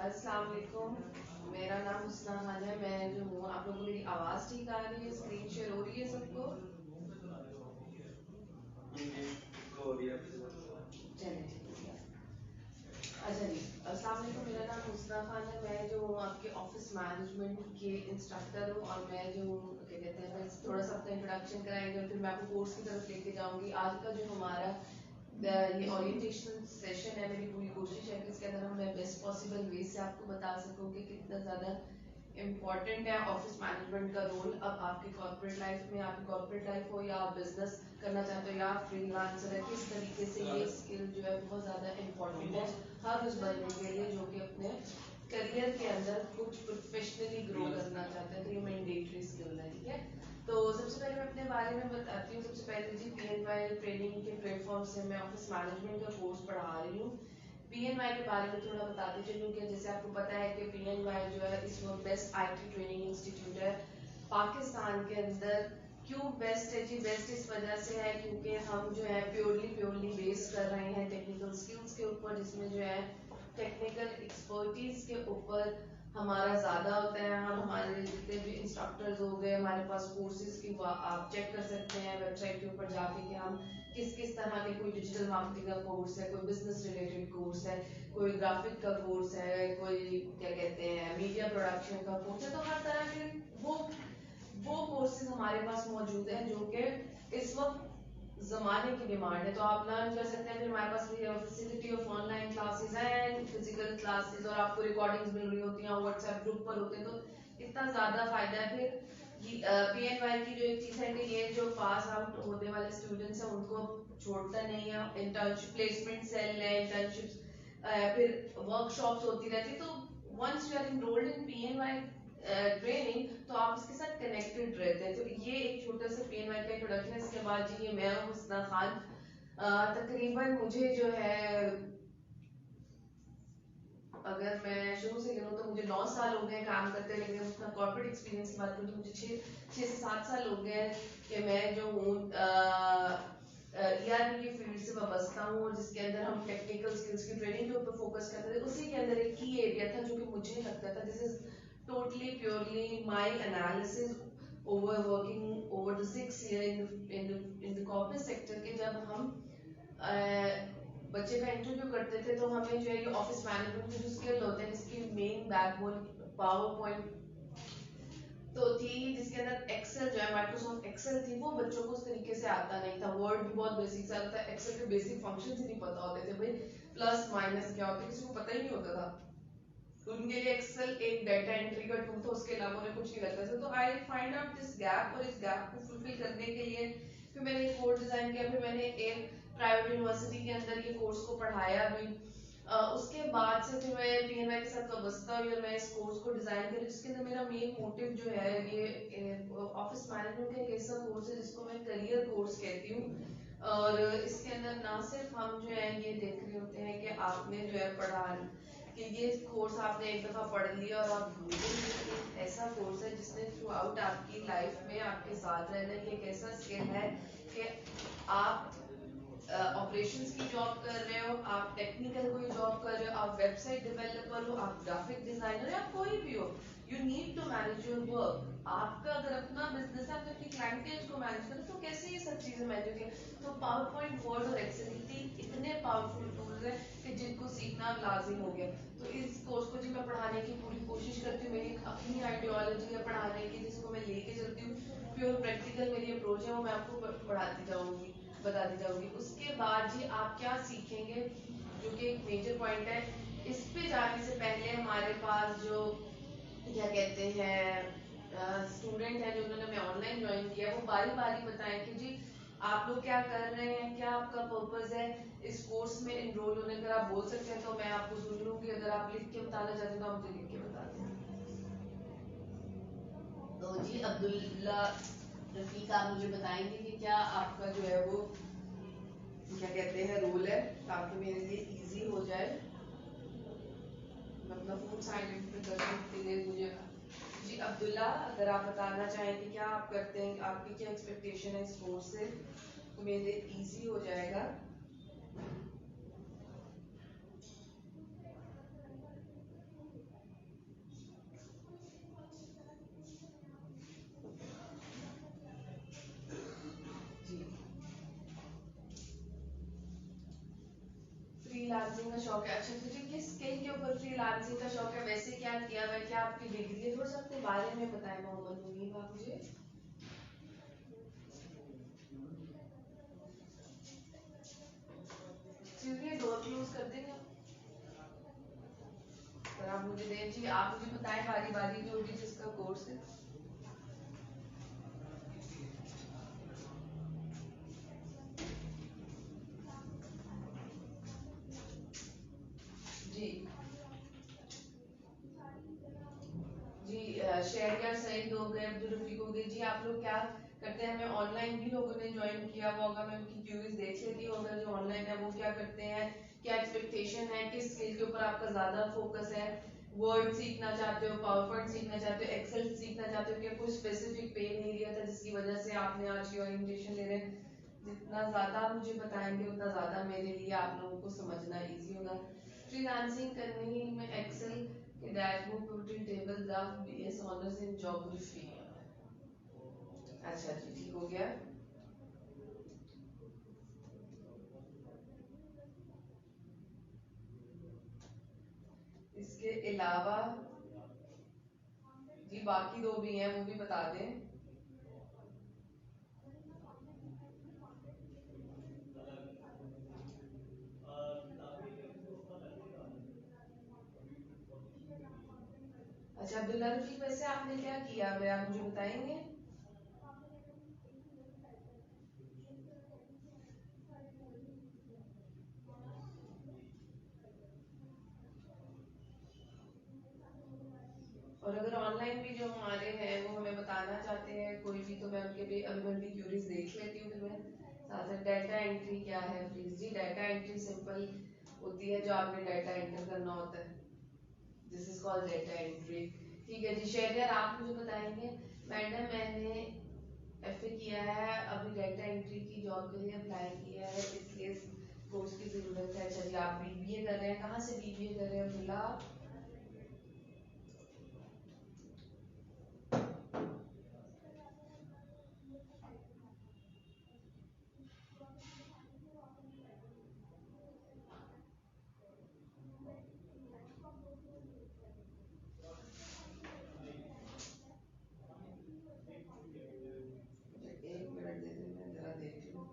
अस्सलाम वालेकुम। मेरा नाम हुस्ना खान है। मैं जो हूँ, आप लोगों को मेरी आवाज़ ठीक आ रही है? स्क्रीन शेयर हो रही है सबको? चलिए ठीक है। अच्छा जी, अस्सलाम वालेकुम। मेरा नाम हुस्ना खान है। मैं जो हूँ आपके ऑफिस मैनेजमेंट के इंस्ट्रक्टर हूँ और मैं जो हूँ क्या कहते हैं, मैं थोड़ा सा अपना इंट्रोडक्शन कराएंगे और फिर मैं आपको कोर्स की तरफ लेके जाऊँगी। आज का जो हमारा ये ओरिएंटेशन सेशन है, मेरी पूरी कोशिश है कि इसके अंदर हम मैं बेस्ट पॉसिबल वे से आपको बता सकूँ कि कितना ज़्यादा इम्पॉर्टेंट है ऑफिस मैनेजमेंट का रोल। अब आपकी कॉर्पोरेट लाइफ में, आपकी कॉर्पोरेट लाइफ हो या आप बिजनेस करना चाहते हो या आप फ्रीलांसर है, किस तरीके से ये स्किल जो है बहुत ज़्यादा इम्पॉर्टेंट है हर उस बंदे के लिए जो कि अपने करियर के अंदर कुछ प्रोफेशनली ग्रो करना चाहते हैं। तो ये मैंडेटरी स्किल है, ठीक है। तो सबसे पहले मैं अपने बारे में बताती हूँ। सबसे पहले जी, PNY ट्रेनिंग के प्लेटफॉर्म से मैं ऑफिस मैनेजमेंट का कोर्स पढ़ा रही हूँ। PNY के बारे में थोड़ा बताती चलूँ कि जैसे आपको पता है कि PNY जो है इस वक्त बेस्ट IT ट्रेनिंग इंस्टीट्यूट है पाकिस्तान के अंदर। क्यों बेस्ट है जी? बेस्ट इस वजह से है क्योंकि हम जो है प्योरली बेस कर रहे हैं टेक्निकल स्किल्स के ऊपर, जिसमें जो है टेक्निकल एक्सपर्टीज के ऊपर हमारा ज़्यादा होता है। हम हमारे जितने भी इंस्ट्रक्टर्स हो गए, हमारे पास कोर्सेज की आप चेक कर सकते हैं वेबसाइट के ऊपर जाके कि हम किस किस तरह के, कोई डिजिटल मार्केटिंग का कोर्स है, कोई बिजनेस रिलेटेड कोर्स है, कोई ग्राफिक का कोर्स है, कोई क्या कहते हैं मीडिया प्रोडक्शन का कोर्स है। तो हर तरह के वो कोर्सेज हमारे पास मौजूद हैं जो कि इस वक्त जमाने की डिमांड है। तो आप लर्न कर सकते हैं। फिर हमारे पास facility of online classes and physical classes, और आपको रिकॉर्डिंग्स मिल रही होती हैं, व्हाट्सएप ग्रुप पर होते हैं। तो इतना ज्यादा फायदा है। फिर PNY की जो एक चीज है कि ये जो पास आउट होने वाले स्टूडेंट्स हैं उनको छोड़ता नहीं है। इंटर्नशिप प्लेसमेंट सेल है, इंटर्नशिप फिर वर्कशॉप्स होती रहती। तो once you are enrolled in PNY training तो आप इसके साथ कनेक्टेड रहते हैं। तो ये एक छोटा सा PNY का इंट्रोडक्शन है। इसके बाद जी, ये मैं हूँ हुस्ना खान। तकरीबन मुझे जो है, अगर मैं शुरू से गिनूँ तो मुझे 9 साल हो गए काम करते, लेकिन अपना कॉर्पोरेट एक्सपीरियंस की बात करूँ तो मुझे 6 से 7 साल हो गए कि मैं जो हूँ ERP की फील्ड से वाबस्ता हूँ, और जिसके अंदर हम टेक्निकल स्किल्स की ट्रेनिंग के ऊपर फोकस करते थे। उसी के अंदर एक की एरिया था जो कि मुझे लगता था this is totally purely my analysis over working over the 6 year in the corporate sector के जब हम बच्चे का इंटरव्यू करते थे तो हमें जो है ये ऑफिस मैनेजमेंट के जो स्किल होते हैं, जिसकी मेन बैकबोन पावर पॉइंट तो थी, जिसके अंदर एक्सेल जो है माइक्रोसॉफ्ट एक्सेल थी, वो बच्चों को उस तरीके से आता नहीं था। वर्ड भी बहुत बेसिक सा था, एक्सेल के बेसिक फंक्शंस ही नहीं पता होते थे भाई। प्लस माइनस क्या होता है किसी को पता ही नहीं होता था। तो उनके लिए एक्सेल एक डाटा एंट्री का टूल था, उसके अलावा उन्हें कुछ नहीं लगता था। तो I find out this gap, और इस गैप को फुलफिल करने के लिए फिर मैंने एक कोर्स डिजाइन किया। फिर मैंने एक प्राइवेट यूनिवर्सिटी के अंदर ये कोर्स को पढ़ाया भी। उसके बाद से फिर मैं PNY के साथ वाबस्ता हुई और मैं इस कोर्स को डिजाइन करी, जिसके अंदर मेरा मेन मोटिव जो है ये ऑफिस मैनेजमेंट का एक ऐसा कोर्स है जिसको मैं करियर कोर्स कहती हूँ। और इसके अंदर ना सिर्फ हम जो है ये देख रहे होते हैं कि आपने जो है पढ़ा कि ये कोर्स आपने एक दफा पढ़ लिया और आप भूल गए। एक ऐसा कोर्स है जिसने थ्रू आउट आपकी लाइफ में आपके साथ रहना। ये एक ऐसा स्किल है कि आप ऑपरेशंस की जॉब कर रहे हो, आप टेक्निकल कोई जॉब कर रहे हो, आप वेबसाइट डेवलपर हो, आप ग्राफिक डिजाइनर या कोई भी हो, you need to manage your work. आपका अगर अपना बिजनेस है, आप अपनी क्लाइंटेज को मैनेज करो, तो कैसे ये सब चीजें मैनेज होंगी? तो पावर पॉइंट, वर्ड और एक्सेल इतने पावरफुल टूल्स हैं कि जिनको सीखना लाजिम हो गया। तो इस कोर्स को जी मैं पढ़ाने की पूरी कोशिश करती हूँ। मेरी अपनी आइडियोलॉजी है पढ़ाने की, जिसको मैं लेके चलती हूँ। प्योर प्रैक्टिकल मेरी अप्रोच है, वो मैं आपको पढ़ाती जाऊंगी, बताती जाऊंगी। उसके बाद जी आप क्या सीखेंगे, जो कि एक मेजर पॉइंट है। इस पे जाने से पहले हमारे पास जो क्या कहते हैं स्टूडेंट है, जो उन्होंने मैं ऑनलाइन ज्वाइन किया, वो बारी बारी बताएं कि जी आप लोग क्या कर रहे हैं, क्या आपका पर्पस है इस कोर्स में इनरोल होने। अगर आप बोल सकते हैं तो मैं आपको सुन लूंगी, अगर आप लिख के बताना चाहते हैं तो आप मुझे लिख के बता दें। तो जी अब्दुल्ला रफीक, आप मुझे बताएंगे कि क्या आपका जो है वो क्या कहते हैं रोल है, ताकि मेरे लिए इजी हो जाए। मैं अपना फोन साइलेंट पे कर दूं इतनी देर मुझे। जी अब्दुल्ला, अगर आप बताना चाहें कि क्या आप करते हैं, आपकी क्या एक्सपेक्टेशन है इस कोर्स से, तो मेरे लिए इजी हो जाएगा। फ्रीलांसिंग का शौक है। अच्छा तुझे किस स्किल के ऊपर फ्रीलांसिंग का शौक है, वैसे क्या किया हुआ है, क्या आपकी डिग्री है, थोड़ा सा अपने बारे में बताएं मोहम्मद मुनीब आप मुझे। चलिए डोर क्लोज कर देंगे और आप मुझे दें जी, आप मुझे बताएं बारी बारी जो भी जिसका कोर्स है। जी जी शहरियार सईद हो गए, अब्दुल रफीक हो गए जी, आप लोग क्या करते हैं, हमें ऑनलाइन भी लोगों ने ज्वाइन किया हुआ होगा, मैं उनकी क्यूरीज देख लेती हूँ अगर जो ऑनलाइन है वो क्या करते हैं, क्या एक्सपेक्टेशन है, किस स्किल के ऊपर आपका ज्यादा फोकस है, वर्ड सीखना चाहते हो, पावर पॉइंट सीखना चाहते हो, एक्सेल सीखना चाहते हो, क्या कोई स्पेसिफिक पेन एरिया था जिसकी वजह से आपने आज की ओरिएंटेशन ले रहे हैं। जितना ज्यादा आप मुझे बताएंगे उतना ज्यादा मेरे लिए आप लोगों को समझना इजी होगा। फ्रीलांसिंग करने में एक्सेल के dashboard protein table graph BS honours in geography. अच्छा जी ठीक हो गया। इसके अलावा जी बाकी दो भी हैं वो भी बता दें। अच्छा अब्दुल्ला रफीक वैसे आपने क्या किया हुआ है आप मुझे बताएंगे। और अगर ऑनलाइन भी जो हमारे हैं वो हमें बताना चाहते हैं कोई भी, तो मैं उनके भी अभी मैं उनकी क्यूरीज देख लेती हूँ, फिर मैं साथ साथ डाटा एंट्री क्या है प्लीज जी। डाटा एंट्री सिंपल होती है जो आपने डाटा एंटर करना होता है, this is called data entry. ठीक है जी शेरियर आप मुझे बताएंगे। मैडम मैंने एफए किया है, अभी डाटा एंट्री की जॉब के लिए अप्लाई किया है, इसलिए इस कोर्स की जरूरत है। अच्छा जी आप बीबीए कर रहे हैं, कहाँ से बीबीए कर रहे हैं अब्दुल्ला। एक मिनट दे दे मैं जरा देख लूँ।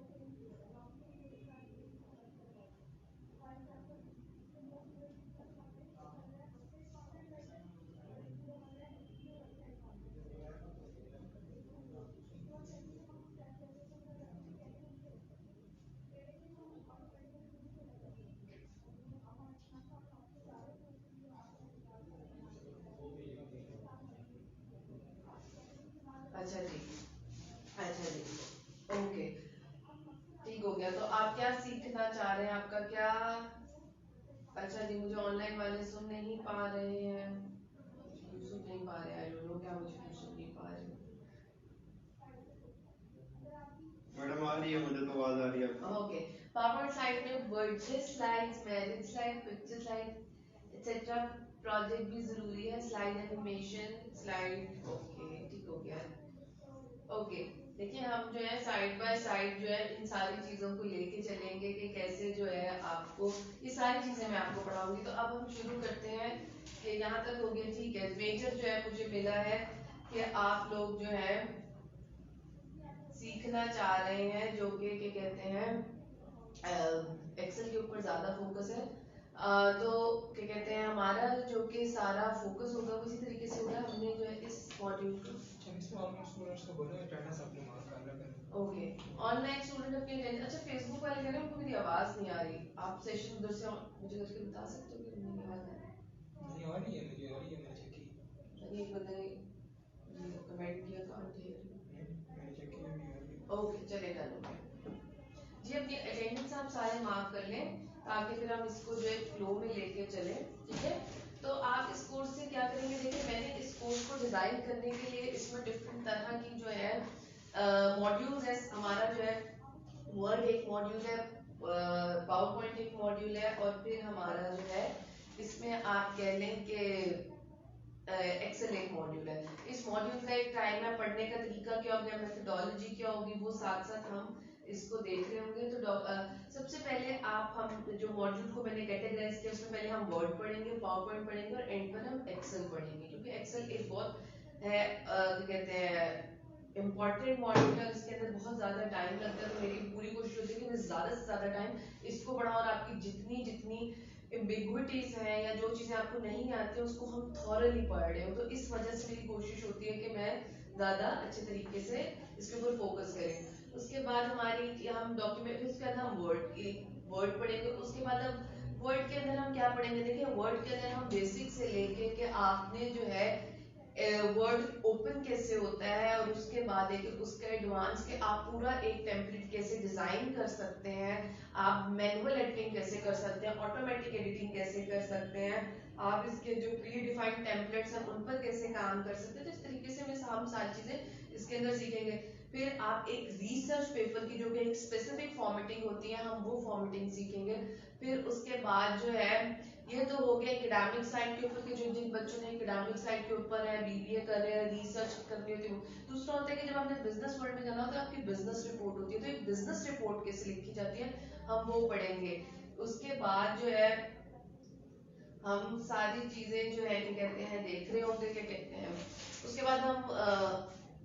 अच्छा जी अच्छा जी ओके ठीक हो गया। तो आप क्या सीखना चाह रहे हैं, आपका क्या। अच्छा जी मुझे ऑनलाइन वाले सुन नहीं पा रहे हैं, क्यों सुन नहीं पा रहे, आई डोंट नो क्या मुझे क्यों सुन नहीं पा रहे। मैडम आ रही है, मुझे तो आवाज आ रही है। ओके पावर स्लाइड में word slides, marriage slide, picture slide etcetera project भी जरूरी है, स्लाइड एनिमेशन स्लाइड। ओके ठीक हो गया। ओके देखिए हम जो है साइड बाय साइड जो है इन सारी चीजों को लेके चलेंगे कि कैसे जो है आपको ये सारी चीजें मैं आपको पढ़ाऊंगी। तो अब हम शुरू करते हैं कि यहाँ तक हो गया ठीक है। मेजर जो है मुझे मिला है कि आप लोग जो है सीखना चाह रहे हैं जो कि क्या कहते हैं एक्सेल के ऊपर ज्यादा फोकस है। तो क्या कहते हैं हमारा जो कि सारा फोकस होगा वो इसी तरीके से होगा। हमने जो है इस मॉड्यूल को ओके ऑनलाइन स्टूडेंट अपनी अटेंडेंस। अच्छा फेसबुक वाले कह रहे हैं उनको मेरी आवाज नहीं आ रही, आप सेशन उधर से मुझे करके बता सकते हो कि मेरी आवाज नहीं आ रही है। मुझे आ रही है, मैंने चेक की। अरे एक बंदे ने कमेंट किया कांट हियर, मैंने चेक किया भी आ रही है। ओके चलेगा जी अपनी अटेंडेंस आप सारे मार्क कर लें ताकि फिर हम इसको जो है फ्लो में लेके चले। ठीक है तो आप इस कोर्स से क्या करेंगे, देखिए मैंने इस कोर्स को डिजाइन करने के लिए इसमें डिफरेंट तरह की जो है मॉड्यूल्स है। हमारा जो है वर्ड एक मॉड्यूल है, पावर पॉइंट एक मॉड्यूल है, और फिर हमारा जो है इसमें आप कह लें कि एक्सेल एक मॉड्यूल है। इस मॉड्यूल का एक टाइम है, पढ़ने का तरीका क्या हो गया, मेथोडोलॉजी क्या होगी, वो साथ साथ हम इसको देख रहे होंगे। तो सबसे पहले आप हम जो मॉड्यूल को मैंने कैटेगराइज किया उसमें पहले हम वर्ड पढ़ेंगे, पावर पॉइंट पढ़ेंगे और एंड पर हम एक्सेल पढ़ेंगे, क्योंकि एक्सेल एक बहुत है कहते हैं इम्पॉर्टेंट मॉड्यूल है, इसके अंदर बहुत ज्यादा टाइम लगता है। तो मेरी पूरी कोशिश होती है कि मैं ज्यादा से ज्यादा टाइम इसको पढ़ाऊं और आपकी जितनी जितनी एम्बिग्विटीज हैं या जो चीजें आपको नहीं आती हैं उसको हम थॉरली पढ़ रहे हो। तो इस वजह से मेरी कोशिश होती है कि मैं ज्यादा अच्छे तरीके से इसके ऊपर फोकस करें। उसके बाद हमारी हम डॉक्यूमेंट, उसके बाद हम वर्ड पढ़ेंगे। उसके बाद अब वर्ड के अंदर हम क्या पढ़ेंगे, देखिए वर्ड के अंदर हम बेसिक से लेके कि आपने जो है वर्ड ओपन कैसे होता है और उसके बाद एक उसका एडवांस के आप पूरा एक टेम्पलेट कैसे डिजाइन कर सकते हैं, आप मैनुअल एडिटिंग कैसे कर सकते हैं, ऑटोमेटिक एडिटिंग कैसे कर सकते हैं, आप इसके जो प्री डिफाइंड टेम्पलेट्स हैं उन पर कैसे काम कर सकते हैं। तो इस तरीके से हम सारी चीजें इसके अंदर सीखेंगे। फिर आप एक रिसर्च पेपर की जो कि एक स्पेसिफिक फॉर्मेटिंग होती है, हम वो फॉर्मेटिंग सीखेंगे। फिर उसके बाद जो है ये तो हो गया एकेडमिक साइड के ऊपर के, जो जिन बच्चों ने एकेडमिक साइड के ऊपर है, बीबीए कर रहे हैं, रिसर्च करनी होती है। दूसरा होता है कि जब आपने बिजनेस वर्ल्ड में जाना होता है आपकी बिजनेस रिपोर्ट होती है, तो एक बिजनेस रिपोर्ट कैसे लिखी जाती है हम वो पढ़ेंगे। उसके बाद जो है हम सारी चीजें जो है क्या कहते हैं देख रहे होंगे, क्या कहते हैं उसके बाद हम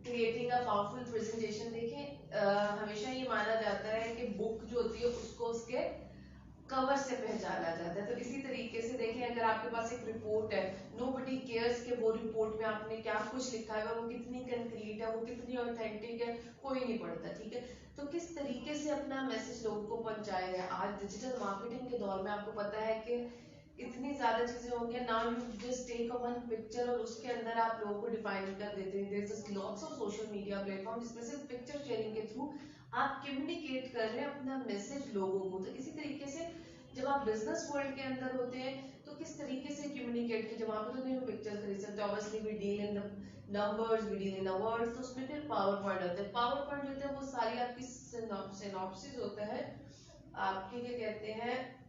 क्रिएटिंग अ पावरफुल प्रेजेंटेशन देखें। हमेशा ये माना जाता है कि बुक जो होती है उसको उसके कवर से पहचाना जाता है। तो इसी तरीके से देखें, अगर आपके पास एक रिपोर्ट है, नोबडी केयर्स कि वो रिपोर्ट में आपने क्या कुछ लिखा है, वो कितनी कंक्रीट है, वो कितनी ऑथेंटिक है, कोई नहीं पढ़ता, ठीक है। तो किस तरीके से अपना मैसेज लोगों को पहुंचाया जाए। आज डिजिटल मार्केटिंग के दौर में आपको पता है कि इतनी ज्यादा चीजें होंगी, now you just take a one picture और उसके अंदर आप लोगों को डिफाइन कर देते हैं। There is lots of social media platform जिसमें से पिक्चर शेयरिंग के थ्रू आप कम्युनिकेट कर रहे हैं अपना मैसेज लोगों को। तो इसी तरीके से जब आप बिजनेस वर्ल्ड के अंदर होते हैं तो किस तरीके से कम्युनिकेट कीजिए। वहां पर तो नहीं पिक्चर खरीद सकते, obviously we deal in the numbers, we deal in the words. तो उसमें फिर पावर पॉइंट होता है। पावर पॉइंट होता है वो सारी आपकी सिनॉप्सिस होता है, आपके क्या कहते हैं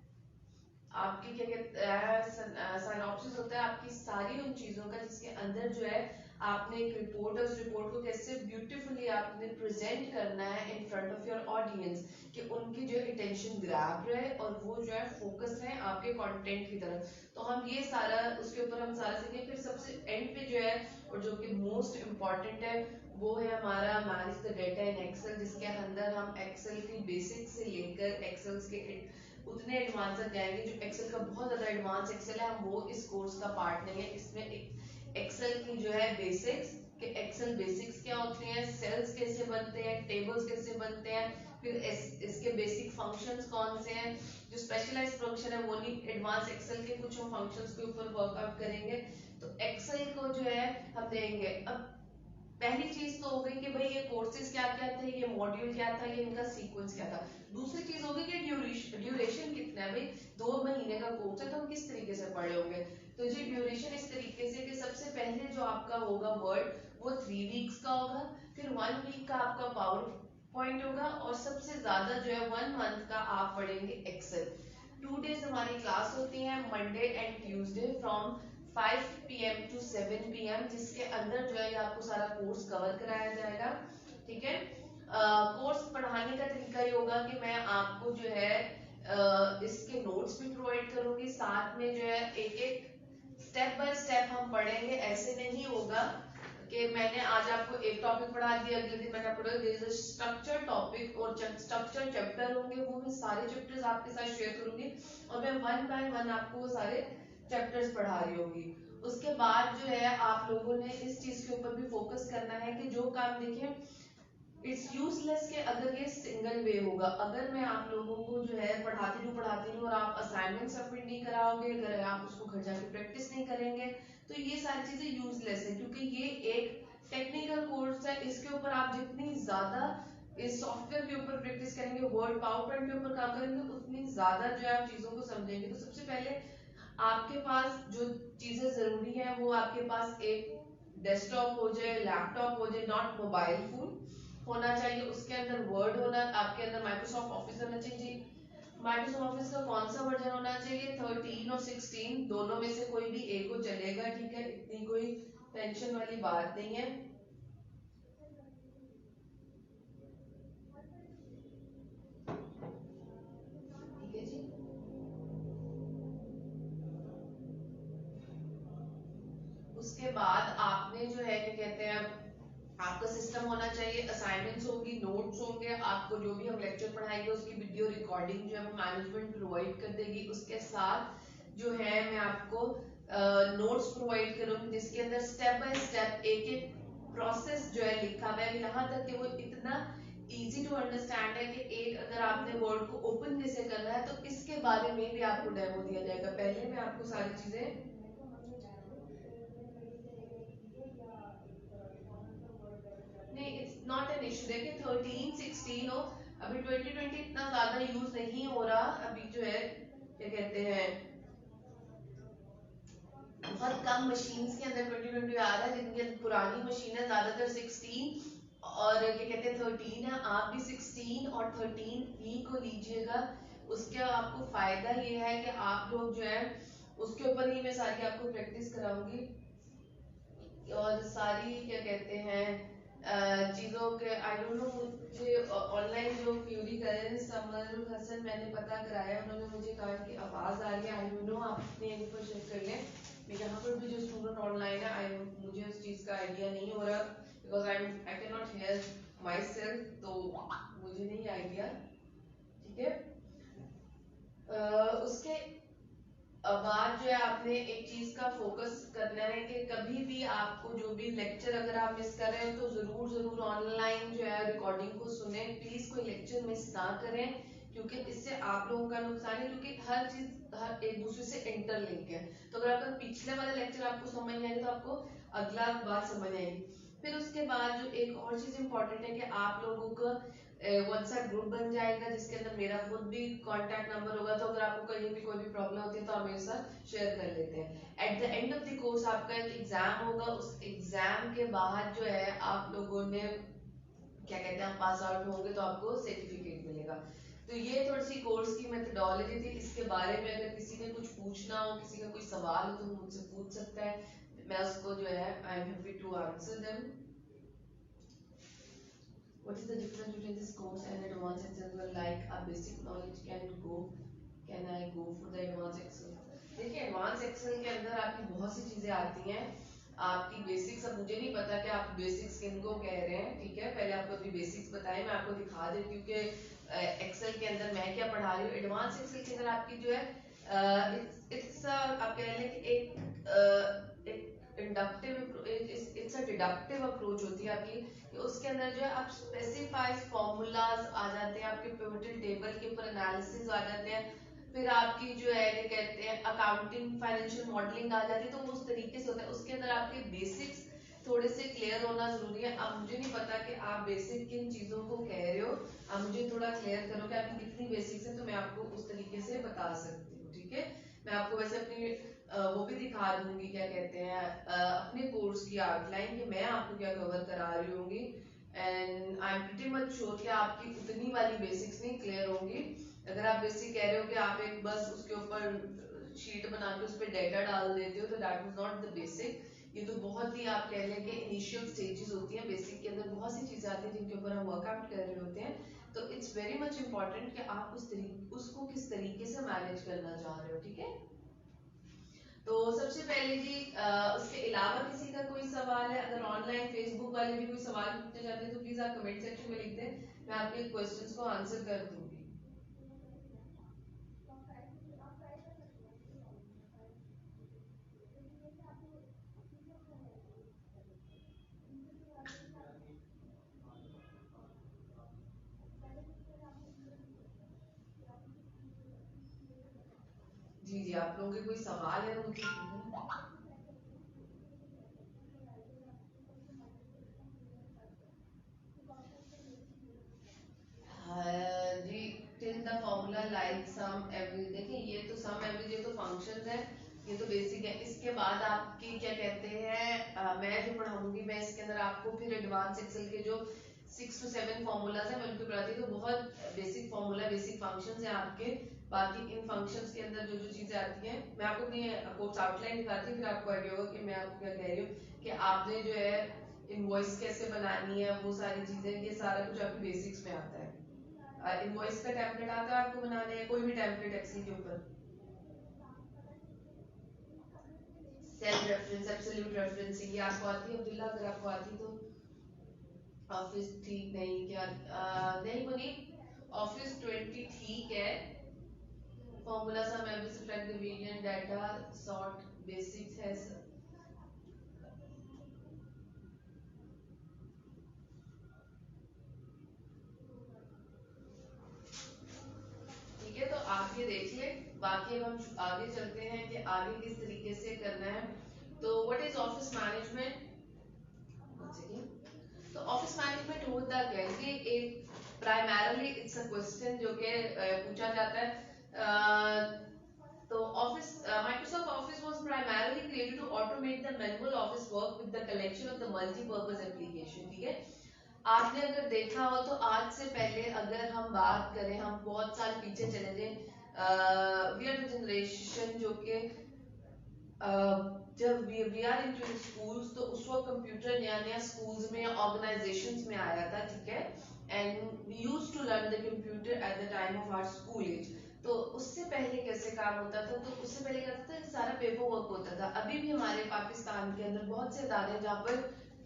आपकी क्या कहते हैं साइनॉप्सिस होता है आपकी सारी उन चीजों का, जिसके अंदर जो है आपने एक रिपोर्ट है, उस रिपोर्ट को कैसे ब्यूटीफुली आपने प्रेजेंट करना है in front of your audience, कि उनकी जो अटेंशन ग्रैब रहे और वो जो है फोकस रहे आपके कंटेंट की तरफ। तो हम ये सारा उसके ऊपर हम सारा सीखेंगे। फिर सबसे एंड पे जो है और जो कि मोस्ट इम्पॉर्टेंट है वो है हमारा manage the data in Excel, जिसके अंदर हम एक्सेल की बेसिक से लेकर एक्सेल के उतने एडवांस तक जाएंगे। जो एक्सेल का बहुत ज्यादा एडवांस एक्सेल है, हम वो इस कोर्स का पार्ट नहीं है। इसमें एक्सेल की जो है बेसिक्स कि एक्सेल बेसिक्स क्या होते हैं, सेल्स कैसे बनते हैं, टेबल्स कैसे बनते हैं, फिर इसके बेसिक फंक्शंस कौन से हैं, जो स्पेशलाइज्ड फंक्शन है वो नहीं, एडवांस एक्सेल के कुछ हम फंक्शंस के ऊपर वर्कआउट करेंगे। तो एक्सेल को जो है हम देंगे। अब पहली चीज तो हो गई कि भाई ये कोर्सेज क्या क्या थे, ये मॉड्यूल क्या था, ये इनका सीक्वेंस क्या था। दूसरी चीज होगी कि ड्यूरेशन कितना है। भाई 2 महीने का कोर्स है तो हम किस तरीके से पढ़े होंगे। तो जी ड्यूरेशन इस तरीके से कि सबसे पहले जो आपका होगा वर्ड वो 3 वीक्स का होगा, फिर 1 वीक का आपका पावर पॉइंट होगा और सबसे ज्यादा जो है 1 मंथ का आप पढ़ेंगे एक्सेल। 2 डेज हमारी क्लास होती है, Monday and Tuesday from 5 PM to 7 PM, जिसके अंदर जो है ये आपको सारा कोर्स कवर कराया जाएगा, ठीक है। कोर्स पढ़ाने का तरीका ये होगा कि मैं आपको जो है इसके नोट्स भी प्रोवाइड करूंगी, साथ में जो है एक एक स्टेप बाय स्टेप हम पढ़ेंगे। ऐसे नहीं होगा कि मैंने आज आपको एक टॉपिक पढ़ा दिया, अगले दिन मैंने आपको स्ट्रक्चर टॉपिक और स्ट्रक्चर चैप्टर होंगे, वो मैं सारे चैप्टर्स आपके साथ शेयर करूंगी और मैं 1 by 1 आपको वो सारे चैप्टर्स पढ़ा रही होगी। उसके बाद जो है आप लोगों ने इस चीज के ऊपर भी फोकस करना है कि जो काम देखिए इट्स यूजलेस के अगर ये सिंगल वे होगा, अगर मैं आप लोगों को जो है पढ़ाती हूँ और आप असाइनमेंट सबमिट नहीं कराओगे, अगर आप उसको घर जाके प्रैक्टिस नहीं करेंगे तो ये सारी चीजें यूजलेस है। क्योंकि ये एक टेक्निकल कोर्स है, इसके ऊपर आप जितनी ज्यादा इस सॉफ्टवेयर के ऊपर प्रैक्टिस करेंगे, वर्ड पावर पॉइंट के ऊपर काम करेंगे, उतनी ज्यादा जो है आप चीजों को समझेंगे। तो सबसे पहले आपके पास जो चीजें जरूरी है वो आपके पास एक डेस्कटॉप हो जाए, लैपटॉप हो जाए, नॉट मोबाइल फोन होना चाहिए, उसके अंदर वर्ड होना, आपके अंदर माइक्रोसॉफ्ट ऑफिस होना चाहिए। माइक्रोसॉफ्ट ऑफिस का कौन सा वर्जन होना चाहिए, 13 और 16 दोनों में से कोई भी एक हो चलेगा, ठीक है, इतनी कोई टेंशन वाली बात नहीं है। उसके बाद आपने जो है क्या कहते हैं, आपका सिस्टम होना चाहिए, असाइनमेंट्स होंगी, नोट्स होंगे, आपको जो भी हम लेक्चर पढ़ाएंगे उसकी वीडियो रिकॉर्डिंग जो है मैनेजमेंट प्रोवाइड कर देगी। उसके साथ जो है मैं आपको नोट्स प्रोवाइड करूंगी जिसके अंदर स्टेप बाय स्टेप एक एक प्रोसेस जो है लिखा हुआ है, यहाँ तक कि वो इतना इजी टू अंडरस्टैंड है कि एक अगर आपने वर्ड को ओपन कैसे करना है तो इसके बारे में भी आपको डेमो दिया जाएगा। पहले मैं आपको सारी चीजें, नहीं इट्स नॉट एन इशू। देखिए 13 16 हो, अभी 2020 इतना ज्यादा यूज नहीं हो रहा, अभी जो है क्या कहते हैं बहुत कम मशीन्स के अंदर 2020 आ रहा है, जिनकी पुरानी मशीन है ज्यादातर 16 और क्या कहते हैं 13 है। आप भी 16 और 13 ही को लीजिएगा। उसके आपको फायदा ये है कि आप लोग जो है उसके ऊपर ही मैं सारी आपको प्रैक्टिस कराऊंगी और सारी क्या कहते हैं चीजों के आई डोंट नो, मुझे ऑनलाइन जो क्यूरी कर रहे हैं समर हसन मैंने पता कराया, उन्होंने मुझे कहा कि आवाज आ रही है, आई डोंट नो आप अपने एंड पर चेक कर लें। मैं यहाँ पर भी जो स्टूडेंट ऑनलाइन है आई मुझे उस चीज का आइडिया नहीं हो रहा because I can not here my self, तो मुझे नहीं आइडिया। ठीक है, उसके बाद जो है आपने एक चीज का फोकस करना है कि कभी भी आपको जो भी लेक्चर अगर आप मिस कर रहे हैं तो जरूर जरूर ऑनलाइन जो है रिकॉर्डिंग को सुने, प्लीज कोई लेक्चर मिस ना करें क्योंकि इससे आप लोगों का नुकसान है, क्योंकि हर चीज हर एक दूसरे से इंटरलिंक है। तो अगर आपका पिछले वाला लेक्चर आपको समझ नहीं आएगा तो आपको अगला बात समझ आएगी। फिर उसके बाद जो एक और चीज इंपॉर्टेंट है कि आप लोगों का व्हाट्सएप ग्रुप बन जाएगा जिसके अंदर मेरा खुद भी कांटेक्ट नंबर होगा, तो अगर आपको कहीं भी कोई भी प्रॉब्लम होती है तो आप मेरे साथ शेयर कर लेते हैं। At the end of the course आपका एक एग्जाम होगा, उस एग्जाम के बाद जो है आप लोगों ने क्या कहते हैं पास आउट होंगे तो आपको सर्टिफिकेट मिलेगा। तो ये थोड़ी सी कोर्स की मेथडोलॉजी थी, इसके बारे में अगर किसी ने कुछ पूछना हो, किसी का कोई सवाल हो तो मुझसे पूछ सकता है, मैं उसको जो है I am happy to answer them. What is the difference between this course and advanced Excel? Like a basic knowledge can I go for the advanced Excel? देखिए एडवांस एक्सेल के अंदर आपकी बहुत सी चीजें आती हैं, आपकी बेसिक्स, अब मुझे नहीं पता कि आप बेसिक्स किनको कह रहे हैं, ठीक है पहले आपको अपनी बेसिक्स बताएं, मैं आपको दिखा देती हूँ कि एक्सेल के अंदर मैं क्या पढ़ा रही हूँ। एडवांस एक्सेल के अंदर आपकी जो है इट्स आप कह लें कि एक inductive it's a deductive approach होती है आपकी, उसके अंदर जो है आप स्पेसिफाइड फॉर्मूलाज आ जाते हैं, आपके पिवोटल टेबल के ऊपर एनालिसिस आ जाते हैं, फिर आपकी जो है क्या कहते हैं अकाउंटिंग फाइनेंशियल मॉडलिंग आ जाती है, तो उस तरीके से होता है। उसके अंदर आपके बेसिक्स थोड़े से क्लियर होना जरूरी है। अब मुझे नहीं पता कि आप बेसिक किन चीजों को कह रहे हो, आप मुझे थोड़ा क्लियर करो कि आपकी कितनी बेसिक्स है तो मैं आपको उस तरीके से बता सकती हूँ। ठीक है, मैं आपको वैसे अपनी वो भी दिखा दूंगी क्या कहते हैं अपने कोर्स की आउटलाइन कि मैं आपको क्या कवर करा रही होंगी, and I am pretty much sure कि आपकी उतनी वाली बेसिक्स नहीं क्लियर होंगी। अगर आप बेसिक कह रहे हो कि आप एक बस उसके ऊपर शीट बना के उस पर डेटा डाल देते हो तो that is not the basic. ये तो बहुत ही आप कह लें कि इनिशियल स्टेजेस होती हैं, बेसिक के अंदर बहुत सी चीजें आती हैं जिनके ऊपर हम वर्कआउट कर रहे होते हैं। तो इट्स वेरी मच इंपॉर्टेंट कि आप उसको किस तरीके से मैनेज करना चाह रहे हो। ठीक है, तो सबसे पहले जी उसके अलावा किसी का कोई सवाल है, अगर ऑनलाइन फेसबुक वाले भी कोई सवाल पूछना चाहते हैं तो प्लीज आप कमेंट सेक्शन में लिख दें, मैं आपके क्वेश्चंस को आंसर कर दूंगी। जी जी, आप लोगों के कोई सवाल है तो मुझसे पूछें। जी, till the formula like some every, देखिए ये तो सम एवरेज ये तो फंक्शंस है, ये तो बेसिक है। इसके बाद आपकी क्या कहते हैं मैं जो पढ़ाऊंगी मैं इसके अंदर आपको फिर एडवांस एक्सेल के जो 6 to 7 फॉर्मूलाज है मैं उनको पढ़ाती हूँ, तो बहुत बेसिक फॉर्मूला बेसिक फंक्शंस है आपके। बाकी इन फंक्शंस के अंदर जो जो चीजें आती हैं मैं आपको अपनी कोर्स आउटलाइन दिखाती हूँ, फिर आपको आइडिया होगा कि मैं आपको क्या कह रही हूँ कि आपने जो है इनवॉइस कैसे बनानी है, वो सारी चीजें ये सारा कुछ आपकी बेसिक्स में आता है। इनवॉइस का टेम्पलेट आता है आपको बनाने, कोई भी टेम्पलेट एक्सेल के ऊपर सेल्फ रेफरेंस, एब्सोल्यूट रेफरेंसिंग, ये आपको आती है अब्दुल्ला? अगर आपको आती तो ऑफिस ठीक नहीं क्या? नहीं बनी। ऑफिस 20 ठीक है। Formula some average reflect the variant data sort basics है। ठीक है, तो आप ये देख ले। बाकी अब हम आगे चलते हैं कि आगे किस तरीके से करना है। तो व्हाट इज ऑफिस मैनेजमेंट? तो ऑफिस मैनेजमेंट होता क्या है कि एक प्राइमरली इट्स अ क्वेश्चन जो कि पूछा जाता है। तो office Microsoft Office was primarily created to automate the manual office work with the collection of the multipurpose application. ठीक है, आपने अगर देखा हो तो आज से पहले अगर हम बात करें, हम बहुत साल पीछे चले जाए, वी आर द जनरेशन जो कि जब वी आर इनटू स्कूल्स, तो उस वक्त कंप्यूटर नया नया स्कूल्स में ऑर्गेनाइजेशंस में आया था। ठीक है, and we used to learn the computer at the time of our school age. तो उससे पहले कैसे काम होता था? तो उससे पहले क्या होता था, सारा पेपर वर्क होता था। अभी भी हमारे पाकिस्तान के अंदर बहुत से इदारे जहाँ पर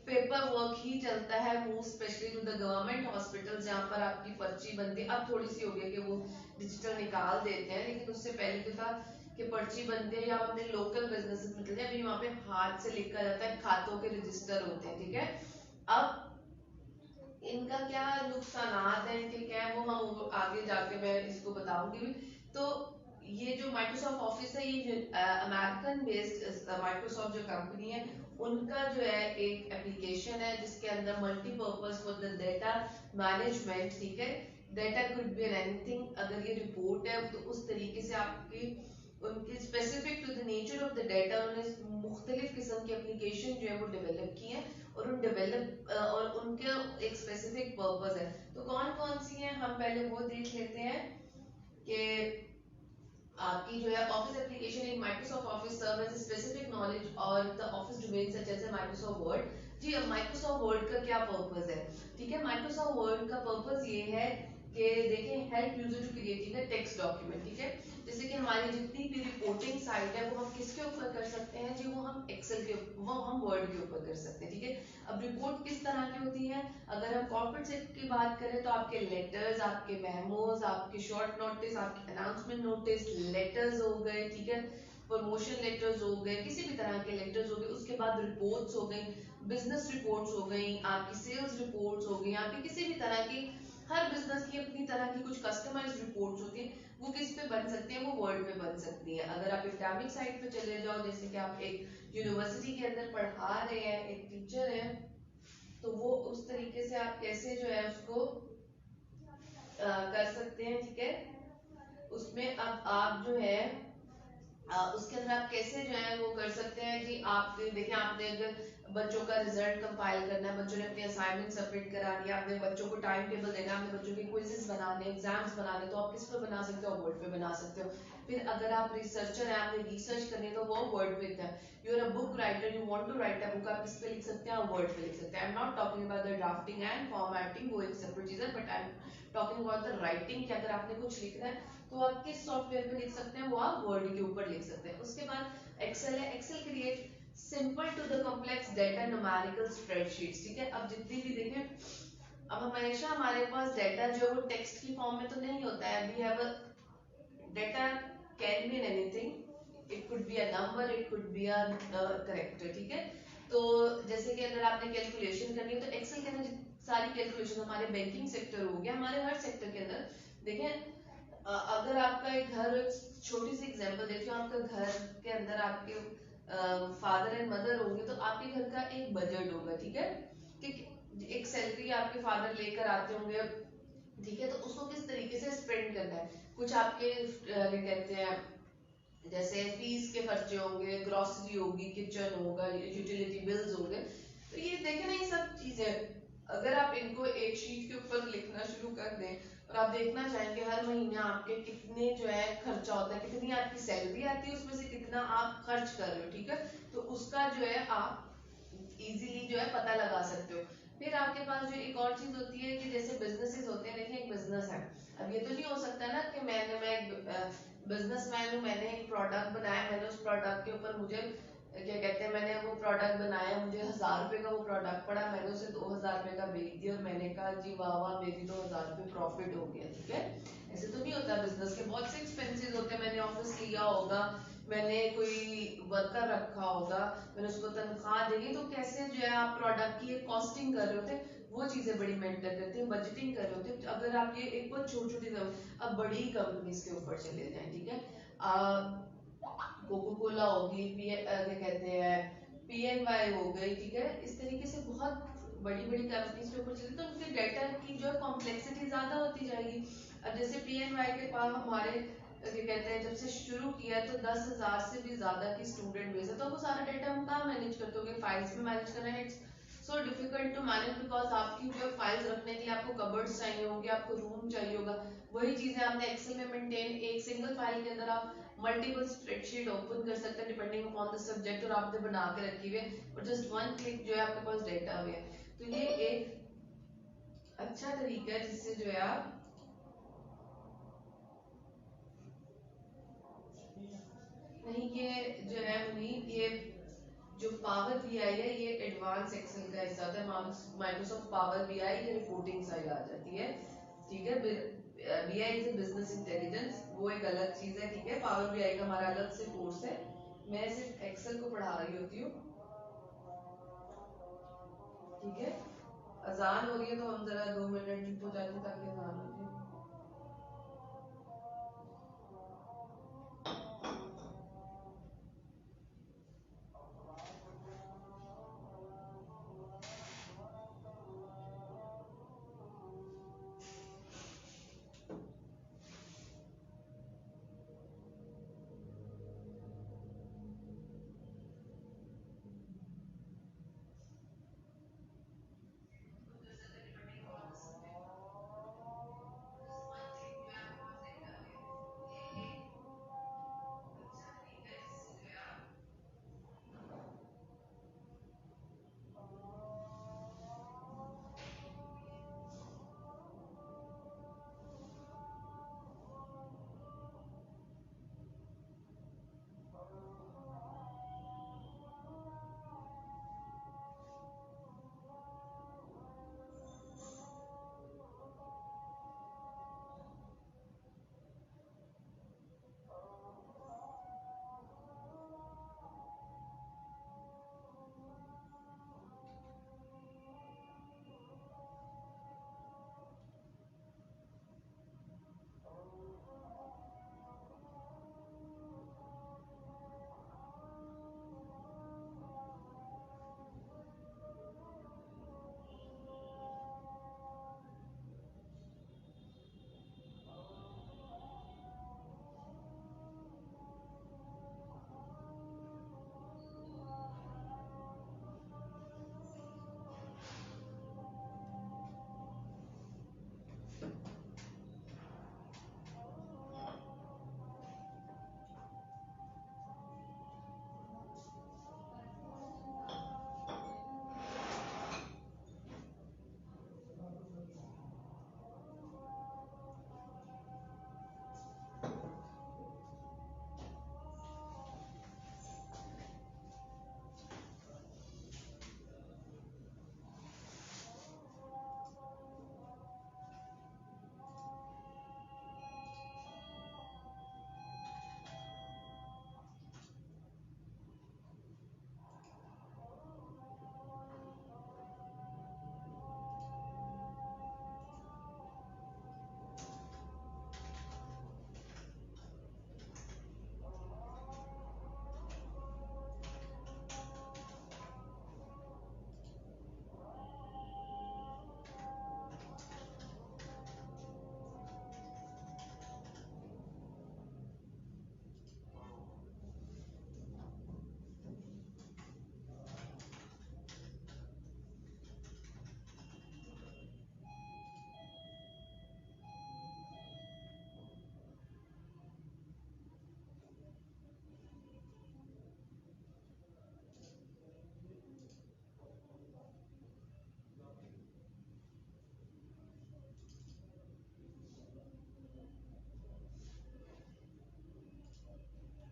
पेपर वर्क ही चलता है, most specially to the government hospital जहाँ पर आपकी पर्ची बनती है। अब थोड़ी सी हो गई कि वो डिजिटल निकाल देते हैं, लेकिन उससे पहले तो था कि पर्ची बनते हैं या अपने लोकल बिजनेस में चलते हैं। अभी वहाँ पे हाथ से लिखा जाता है, खातों के रजिस्टर होते हैं। ठीक है, अब इनका क्या नुकसानात है, इनके क्या है, वो हम आगे जाके मैं इसको बताऊंगी। तो ये जो माइक्रोसॉफ्ट ऑफिस है, ये अमेरिकन बेस्ड माइक्रोसॉफ्ट जो कंपनी है, उनका जो है एक एप्लीकेशन है जिसके अंदर multipurpose for the data management. ठीक है, डेटा कुड बी एनीथिंग। अगर ये रिपोर्ट है तो उस तरीके से आपकी उनके specific to the nature of the data उन्होंने मुख्तलिफ किस्म की एप्लीकेशन जो है वो डेवलप की है, और उन डेवलप और उनके एक स्पेसिफिक पर्पस है। तो कौन कौन सी है, हम पहले वो देख लेते हैं कि आपकी जो है office application in Microsoft office serve as specific knowledge और the office domain such as Microsoft Word. जी, अब माइक्रोसॉफ्ट वर्ड का क्या पर्पस है? ठीक है, माइक्रोसॉफ्ट वर्ड का पर्पस ये है कि देखिए, help user to creating a text document. ठीक है, जैसे कि हमारी जितनी भी रिपोर्टिंग साइट है वो हम किसके ऊपर कर सकते हैं जी? वो हम एक्सेल के वो हम वर्ड के ऊपर कर सकते हैं। ठीक है, अब रिपोर्ट किस तरह की होती है? अगर हम कॉर्पोरेट सेक्टर की बात करें तो आपके लेटर्स, आपके मेमोज, आपके शॉर्ट नोटिस, आपके अनाउंसमेंट नोटिस, लेटर्स हो गए। ठीक है, प्रमोशन लेटर्स हो गए, किसी भी तरह के लेटर्स हो गए। उसके बाद रिपोर्ट्स हो गई, बिजनेस रिपोर्ट्स हो गई, आपकी सेल्स रिपोर्ट्स हो गई, आपकी किसी भी तरह की, हर बिजनेस की अपनी तरह की कुछ कस्टमाइज्ड रिपोर्ट्स होती है। वो किस पे बन सकती है? वो वर्ड पे बन सकती है। अगर आप एकेडमिक साइड पे चले जाओ, जैसे कि आप एक यूनिवर्सिटी के अंदर पढ़ा रहे हैं, एक टीचर है, तो वो उस तरीके से आप कैसे जो है उसको कर सकते हैं। ठीक है, उसमें अब आप जो है उसके अंदर आप कैसे जो है वो कर सकते हैं कि आप देखिए, आपने अगर बच्चों का रिजल्ट कंपाइल करना है, बच्चों ने अपनी असाइनमेंट सबमिट करानी है, आपने बच्चों को टाइम टेबल देना है, आपने बच्चों के क्विजेस बनाने, एग्जाम्स बनाने, तो आप किस पे बना सकते हो? वर्ड पे बना सकते हो। फिर अगर आप रिसर्चर है, आपने रिसर्च करनी है, तो वो वर्ड पे है। You are a book writer, you want to write a book, आप किस पे लिख सकते हैं? वर्ड पे लिख सकते हैं। I am not talking about the drafting and formatting, वो एक सेपरेट चीज है, but I am talking about the writing कि अगर आपने कुछ लिखना है तो आप किस सॉफ्टवेयर पे लिख सकते हैं? वो आप वर्ड के ऊपर लिख सकते हैं। उसके बाद एक्सेल है, Excel create simple to the complex data numerical spreadsheets. ठीक है, अब जितनी भी देखें, अब हमेशा हमारे पास डेटा जो वो टेक्स्ट की फॉर्म में तो नहीं होता है। We have data can be anything, it could be a number, it could be a character. ठीक है, तो जैसे कि अगर आपने कैलकुलेशन करनी है तो एक्सेल के अंदर सारी कैलकुलेशन, हमारे बैंकिंग सेक्टर हो गया, हमारे हर सेक्टर के अंदर देखें, अगर आपका एक घर, छोटी सी एग्जांपल देती हूँ, आपका घर के अंदर आपके फादर एंड मदर होंगे, तो आपके घर का एक बजट होगा। ठीक है, कि एक सैलरी आपके फादर लेकर आते होंगे। ठीक है, तो उसको किस तरीके से स्पेंड करना है? कुछ आपके क्या कहते हैं, जैसे फीस के खर्चे होंगे, ग्रोसरी होगी, किचन होगा, यूटिलिटी बिल्स होंगे। तो ये देखें ना, ये सब चीजें अगर आप इनको एक शीट के ऊपर लिखना शुरू कर दें और आप देखना चाहें कि हर महीने आपके कितने जो है खर्चा होता है, कितनी आपकी सैलरी आती है, उसमें से कितना आप खर्च कर रहे हो। ठीक है, तो उसका जो है आप इजीली जो है पता लगा सकते हो। फिर आपके पास जो एक और चीज होती है कि जैसे बिजनेसेस होते हैं, देखिए एक बिजनेस है, अब ये तो नहीं हो सकता ना कि मैं एक बिजनेसमैन हूँ, मैंने एक प्रोडक्ट बनाया, मैंने उस प्रोडक्ट के ऊपर मुझे क्या कहते हैं, मैंने वो प्रोडक्ट बनाया, मुझे 1000 रुपए का वो प्रोडक्ट पड़ा, मैंने उसे 2000 रुपए का बेच दिया और मैंने कहा जी वाह वाह मेरी 2000 रुपए प्रॉफिट हो गया, ठीक है। ऐसे तो नहीं होता, बिजनेस के बहुत से एक्सपेंसेस होते हैं, मैंने ऑफिस लिया होगा, मैंने कोई वर्कर रखा होगा, मैंने उसको तनख्वाह देगी, तो कैसे जो है आप प्रोडक्ट की एक कॉस्टिंग कर रहे होते, वो चीजें बड़ी मेंटेन करती हैं, बजटिंग कर रहे होते हैं। अगर आप ये एक बहुत छोटी छोटी, अब बड़ी कंपनीज के ऊपर चले जाएं, ठीक है, कोको कोला होगी, क्या कहते हैं, PNY हो गई, ठीक है, इस तरीके से बहुत बड़ी बड़ी कंपनीज के ऊपर चलती, तो उनके डेटा की जो कॉम्प्लेक्सिटी ज्यादा होती जाएगी। अब जैसे PNY के पास हमारे क्या कहते हैं, जब से शुरू किया तो 10,000 से भी ज्यादा की स्टूडेंट बेस है, तो वो सारा डेटा हम कहाँ मैनेज करते होंगे, फाइल्स में मैनेज करना है, it's so difficult to manage, because आपकी जो फाइल्स रखने के लिए आपको कबर्ड्स चाहिए होंगे, आपको रूम चाहिए होगा, वही चीजें आपने एक्सेल में मेंटेन, एक सिंगल फाइल के अंदर आप मल्टीपल स्प्रेडशीट ओपन कर सकते हैं डिपेंडिंग अपॉन द सब्जेक्ट, और आपने बना के रखी हुई है और जस्ट वन क्लिक जो है आपके पास डेटा हुआ है। तो ये एक अच्छा तरीका है जिससे जो है आप, नहीं ये जो है मुनीब, ये जो पावर बीआई है ये एडवांस एक्सेल का हिस्सा था, माइक्रोसॉफ्ट पावर बीआई ये रिपोर्टिंग साइड आ जाती है, ठीक है। बीआई इज बिजनेस इंटेलिजेंस, वो एक अलग चीज है, ठीक है, पावर बीआई का हमारा अलग से कोर्स है, मैं सिर्फ एक्सेल को पढ़ा रही होती हूँ, ठीक है। अजान हो रही है तो हम जरा 2 मिनट चुप हो जाते हैं ताकि अजान हो जाए।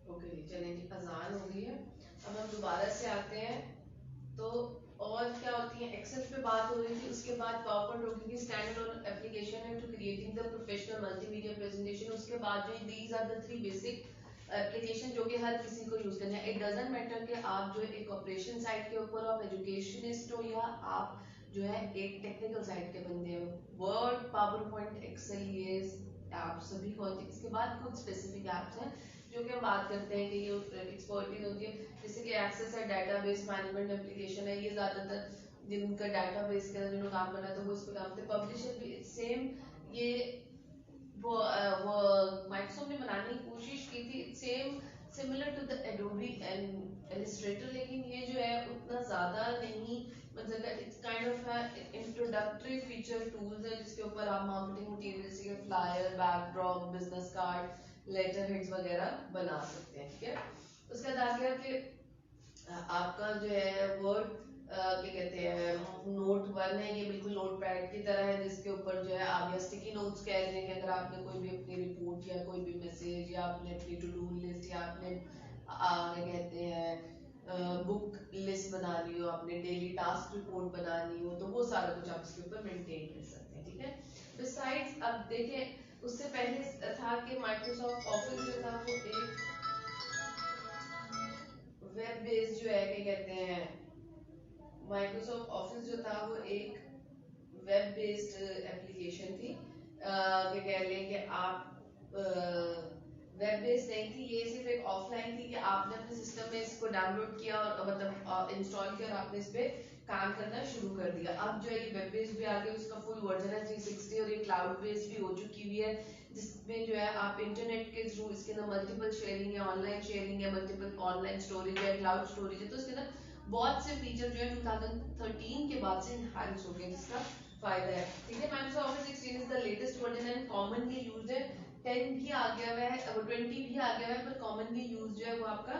ओके जी, चलें जी, अजान हो गई है, अब हम दोबारा बात हो रही थी, उसके बाद पावरपॉइंट होगी कि स्टैंड अलोन एप्लीकेशन है to creating the professional multimedia presentation. उसके बाद जो these are the 3 basic application जो कि हर किसी को यूज करना है। इट डजंट मैटर कि आप जो एक ऑपरेशन साइड के ऊपर आप एजुकेशनिस्ट हो या आप जो है एक टेक्निकल साइड के बंदे हो। वर्ड, पावर पॉइंट, एक्सेल, ये आप सभी को। इसके बाद कुछ स्पेसिफिक एप्स हैं जो कि हम बात करते हैं कि ये एक्सपर्टीज होती है, जैसे कि एक्सेस है, डाटाबेस मैनेजमेंट एप्लीकेशन है, ये ज्यादातर जिनका डाटाबेस के अंदर जिन्होंने काम करना है तो वो इस पे काम करते हैं। पब्लिशर भी सेम, ये वो माइक्रोसॉफ्ट ने बनाने की कोशिश की थी, same similar to the Adobe and Illustrator, लेकिन ये जो है उतना ज्यादा नहीं, मतलब it's kind of introductory feature tools है जिसके ऊपर आप मार्केटिंग मटेरियल जैसे flyer, backdrop, business card, letter heads वगैरह बना सकते हैं। ठीक है, उसके बाद आ गया कि आपका जो है वर्ड क्या कहते हैं नोट 1 है, ये बिल्कुल नोट पैड की तरह है जिसके ऊपर जो है आप या स्टिकी नोट्स कह रहे हैं कि अगर आपने कोई भी अपनी रिपोर्ट या कोई भी मैसेज या आपने अपनी टू डू लिस्ट या आपने क्या कहते हैं बुक लिस्ट बनानी हो, आपने डेली टास्क रिपोर्ट बनानी हो, तो वो सारा कुछ आप इसके ऊपर मेंटेन कर सकते हैं। ठीक है, बिसाइड्स अब देखें उससे पहले था कि माइक्रोसॉफ्ट ऑफिस जो था वो एक वेब बेस्ड जो है क्या कहते हैं, माइक्रोसॉफ्ट ऑफिस जो था वो एक वेब बेस्ड एप्लीकेशन थी। क्या कह लें कि आप वेब बेस्ड नहीं थी, ये सिर्फ एक ऑफलाइन थी कि आपने अपने सिस्टम में इसको डाउनलोड किया और मतलब इंस्टॉल किया और आपने इस पे काम करना शुरू कर दिया। अब जो है ये वेब बेस्ड भी आ गया, उसका फुल वर्जन है 360 और ये क्लाउड बेस्ड भी हो चुकी हुई है, जिसमें जो है आप इंटरनेट के थ्रू इसके अंदर मल्टीपल शेयरिंग है, ऑनलाइन शेयरिंग है, मल्टीपल ऑनलाइन स्टोरेज है, क्लाउड स्टोरेज है, तो इसके अंदर बहुत से फीचर जो है 2013 के बाद से इनहांस हो गए जिसका फायदा है। ठीक है, Microsoft office 16 is the latest version and commonly used है। 10 भी आ गया हुआ है और 20 भी आ गया हुआ है, पर कॉमनली यूज जो है वो आपका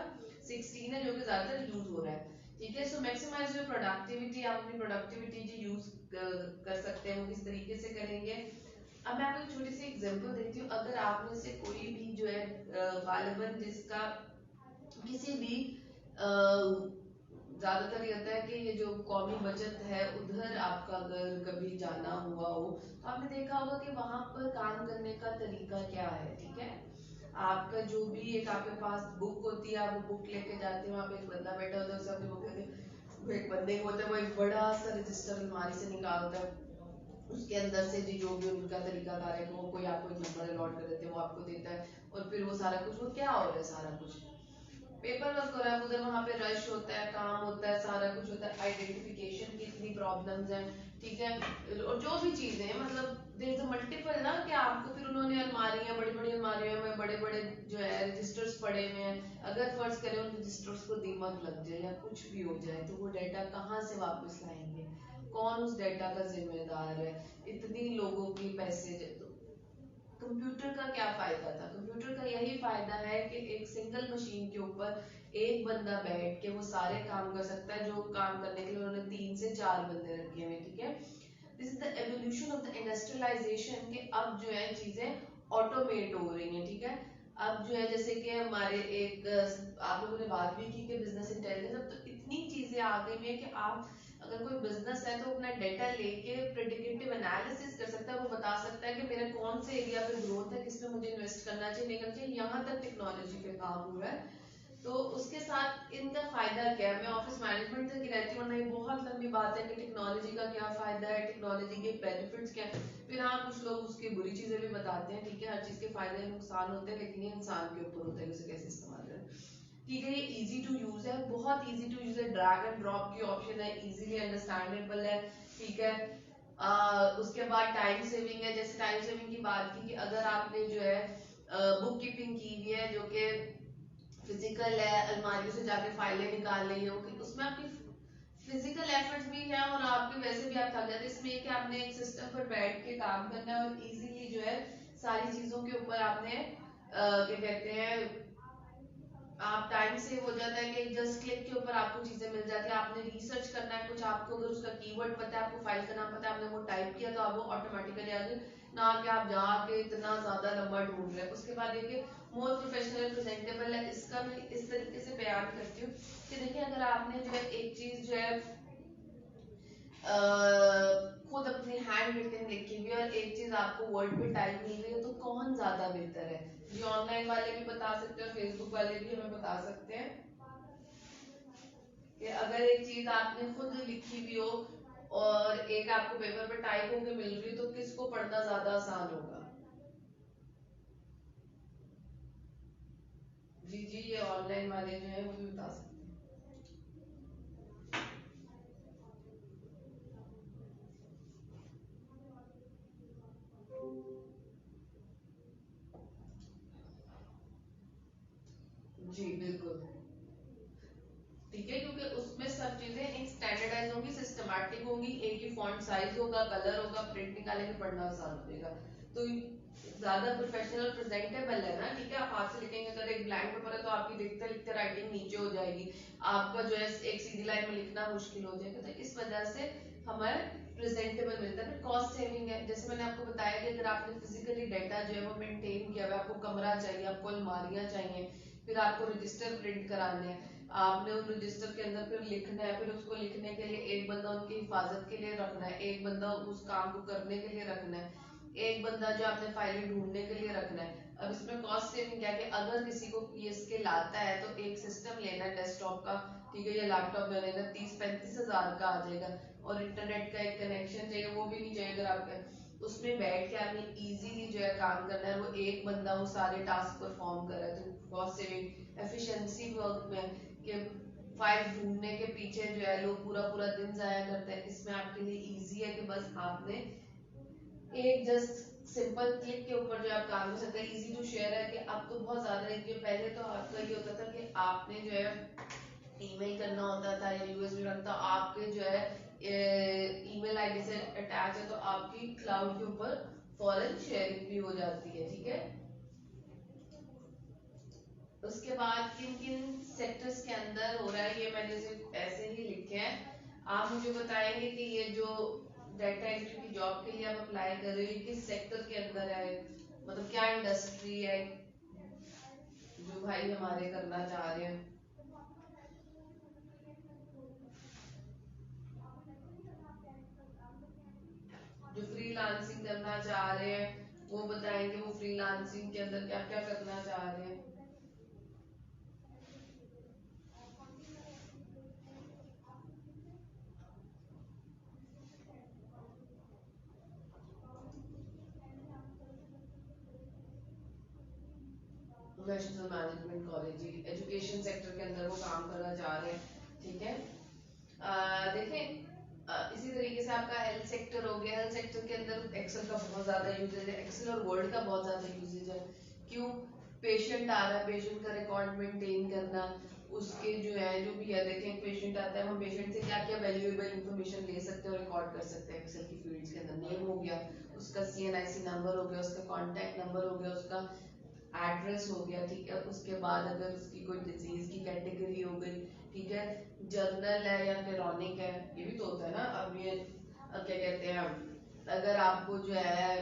16 है जो कि ज्यादातर यूज हो रहा है। ठीक है, सो मैक्सिमाइज योर प्रोडक्टिविटी, आप अपनी प्रोडक्टिविटी जो यूज कर सकते हैं वो किस तरीके से करेंगे। अब मैं आपको एक छोटी सी एग्जांपल देती हूँ। अगर आप में से कोई भी जो है गालिबन जिसका किसी भी ज्यादातर ये होता है कि ये जो कौमी बचत है उधर आपका अगर कभी जाना हुआ हो तो आपने देखा होगा कि वहां पर काम करने का तरीका क्या है। ठीक है, आपका जो भी एक आपके पास बुक होती है, आप वो बुक लेके जाते हो, वहाँ पे एक बंदा बैठा होता है, उसे अपनी बुक देते हैं, वो एक बंदे को होता है, वो एक बड़ा सा रजिस्टर अलमारी से निकालता है, उसके अंदर से जी जो भी उनका तरीका कार है वो कोई आपको एक नंबर अलॉट कर देते हैं, वो आपको देता है और फिर वो सारा कुछ, वो क्या हो रहा है, सारा कुछ पेपर वर्क हो रहा है उधर, वहां पे रश होता है, काम होता है, सारा कुछ होता है, आइडेंटिफिकेशन की इतनी प्रॉब्लम्स हैं। ठीक है, और जो भी चीजें हैं मतलब देयर इज अ मल्टीपल ना कि आपको फिर उन्होंने अलमारियां, बड़ी बड़ी अलमारियों में बड़े बड़े जो है रजिस्टर्स पड़े हुए हैं, अगर फर्ज करें उन रजिस्टर्स को दीमक लग जाए या कुछ भी हो जाए तो वो डाटा कहाँ से वापस लाएंगे, कौन उस डाटा का जिम्मेदार है, इतनी लोगों की पैसे। कंप्यूटर का क्या फायदा था, कंप्यूटर का यही फायदा है कि एक सिंगल मशीन के ऊपर एक बंदा बैठ के वो सारे काम कर सकता है जो काम करने के लिए उन्होंने 3 से 4 बंदे रखे हुए। ठीक है, this is the evolution of the industrialisation के अब जो है चीजें ऑटोमेट हो रही हैं। ठीक है, अब जो है जैसे कि हमारे एक आप लोगों ने बात भी की कि बिजनेस इंटेलिजेंस, अब तो इतनी चीजें आ गई हैं कि आप अगर कोई बिजनेस है तो अपना डेटा लेके प्रेडिक्टिव एनालिसिस कर सकता है, वो बता सकता है कि मेरा कौन से एरिया पे ग्रोथ है, किसमें मुझे इन्वेस्ट करना चाहिए, नहीं करना चाहिए, यहाँ तक टेक्नोलॉजी पे काम हो रहा है। तो उसके साथ इनका फायदा क्या है, मैं ऑफिस मैनेजमेंट तक ही रहती हूँ, वरना ये बहुत लंबी बात है कि टेक्नोलॉजी का क्या फायदा है, टेक्नोलॉजी के बेनिफिट्स क्या है, फिर हाँ कुछ लोग उसकी बुरी चीजें भी बताते हैं। ठीक है, हर चीज के फायदे नुकसान होते हैं, लेकिन ये इंसान के ऊपर होता है कि उसे कैसे इस्तेमाल करें। ठीक है, ये इजी टू यूज है, बहुत इजी टू यूज है, ड्रैग एंड ड्रॉप की ऑप्शन है, इजीली अंडरस्टैंडेबल है। ठीक है, उसके बाद टाइम सेविंग है, जैसे टाइम सेविंग की बात की कि अगर आपने जो है बुक कीपिंग की हुई है जो कि फिजिकल है, अलमारियों से जाके फाइलें निकाल रही हो, उसमें आपकी फिजिकल एफर्ट्स भी है और आपके वैसे भी आप थक जाते हैं, इसमें एक आपने एक सिस्टम पर बैठ के काम करना है और इजीली जो है सारी चीजों के ऊपर आपने क्या कहते हैं आप टाइम सेव हो जाता है कि जस्ट क्लिक के ऊपर आपको चीजें मिल जाती है। आपने रिसर्च करना है कुछ, आपको अगर उसका कीवर्ड पता है, आपको फाइल का नाम पता है, आपने वो टाइप किया तो आप वो ऑटोमेटिकली आ गए, ना कि आप जाके इतना ज्यादा लंबा ढूंढ रहे हैं। उसके बाद देखिए मोर प्रोफेशनल प्रेजेंटेबल है, इसका मैं इस तरीके से बयान करती हूँ कि देखिए अगर आपने जो है एक चीज जो है खुद अपनी हैंड रिटन लिखी हुई और एक चीज आपको वर्ड पे टाइप मिल रही है, तो कौन ज्यादा बेहतर है? ये ऑनलाइन वाले भी बता सकते हैं और फेसबुक वाले भी हमें बता सकते हैं कि अगर एक चीज आपने खुद लिखी हुई हो और एक आपको पेपर पे टाइप होके मिल रही है, तो किसको पढ़ना ज्यादा आसान होगा? जी जी, ये ऑनलाइन वाले जो है वो भी बता सकते हैं। जी बिल्कुल, ठीक है, क्योंकि उसमें सब चीजें एक स्टैंडर्डाइज होंगी, सिस्टमैटिक होंगी, एक ही फॉन्ट साइज होगा, कलर होगा, प्रिंट निकालेंगे, पढ़ना आसान हो जाएगा। तो ज्यादा प्रोफेशनल प्रेजेंटेबल है ना, ठीक है। आप हाथ से लिखेंगे, अगर एक ब्लैंक पेपर है तो आपकी लिखते लिखते राइटिंग नीचे हो जाएगी, आपका जो है एक सीधी लाइन में लिखना मुश्किल हो जाएगा। तो इस वजह से हमारे प्रेजेंटेबल मिलता है। फिर कॉस्ट सेविंग है, जैसे मैंने आपको बताया कि अगर आपने फिजिकली डाटा जो है वो मेंटेन किया हुआ, आपको कमरा चाहिए, आपको अलमारियां चाहिए, फिर आपको रजिस्टर प्रिंट कराने हैं, आपने उन रजिस्टर के अंदर फिर लिखना है, फिर उसको लिखने के लिए एक बंदा उनकी हिफाजत के लिए रखना है, एक बंदा उस काम को करने के लिए रखना है, एक बंदा जो आपने फाइलें ढूंढने के लिए रखना है। अब इसमें कॉस्ट सेविंग क्या है कि अगर किसी को ये स्किल आता है तो एक सिस्टम लेना है डेस्कटॉप का, ठीक है, या लैपटॉप ले लेना, 30-35 हजार का आ जाएगा, और इंटरनेट का एक कनेक्शन चाहिए, वो भी नहीं चाहिए। अगर आपका उसमें बैठ के आपने इजीली जो है काम करना है, वो एक बंदा वो सारे टास्क परफॉर्म कर रहा है, तो कॉस्ट सेविंग। एफिशिएंसी वर्क में कि फाइल ढूंढने के पीछे जो है लोग पूरा पूरा दिन जाया करते हैं, इसमें आपके लिए इजी है कि बस आपने एक जस्ट सिंपल क्लिक के ऊपर जो आप काम कर सकते हैं। इजी टू शेयर है कि अब तो बहुत ज्यादा है कि पहले तो आपका ये होता था कि आपने जो है ईमेल करना होता था या यूएसबी रन, तो आपके जो है ईमेल आईडी से अटैच है, तो आपकी क्लाउड के ऊपर फॉरन शेयरिंग भी हो जाती है, ठीक है। उसके बाद किन किन सेक्टर्स के अंदर हो रहा है, ये मैंने सिर्फ ऐसे ही लिखे हैं। आप मुझे बताएंगे कि ये जो डाटा एंट्री की जॉब के लिए आप अप्लाई कर रहे हो, ये किस सेक्टर के अंदर है, मतलब क्या इंडस्ट्री है जो भाई हमारे करना चाह रहे हैं? जो फ्रीलांसिंग करना चाह रहे हैं वो बताएंगे, वो फ्रीलांसिंग के अंदर क्या क्या करना चाह रहे हैं। National management college, education sector के अंदर वो काम करना चाह रहे हैं, ठीक है। देखें, इसी तरीके से आपका हेल्थ सेक्टर हो गया। हेल्थ सेक्टर के अंदर एक्सेल का बहुत ज्यादा यूजेज है, एक्सेल और वर्ड का बहुत ज्यादा यूजेज है। क्यों? पेशेंट आ रहा है, पेशेंट का रिकॉर्ड मेंटेन करना, उसके जो है जो भी है, देखें पेशेंट आता है, हम पेशेंट से क्या क्या वैल्यूएबल इंफॉर्मेशन ले सकते हैं और रिकॉर्ड कर सकते हैं एक्सेल की फील्ड्स के अंदर। नेम हो गया, उसका सीएनआईसी नंबर हो गया, उसका कॉन्टैक्ट नंबर हो गया, उसका एड्रेस हो गया, ठीक है। उसके बाद अगर उसकी कोई डिजीज की कैटेगरी हो गई, ठीक है, जर्नल है या क्रोनिक है, ये भी तो होता है ना। अब ये क्या कहते हैं, अगर आपको जो है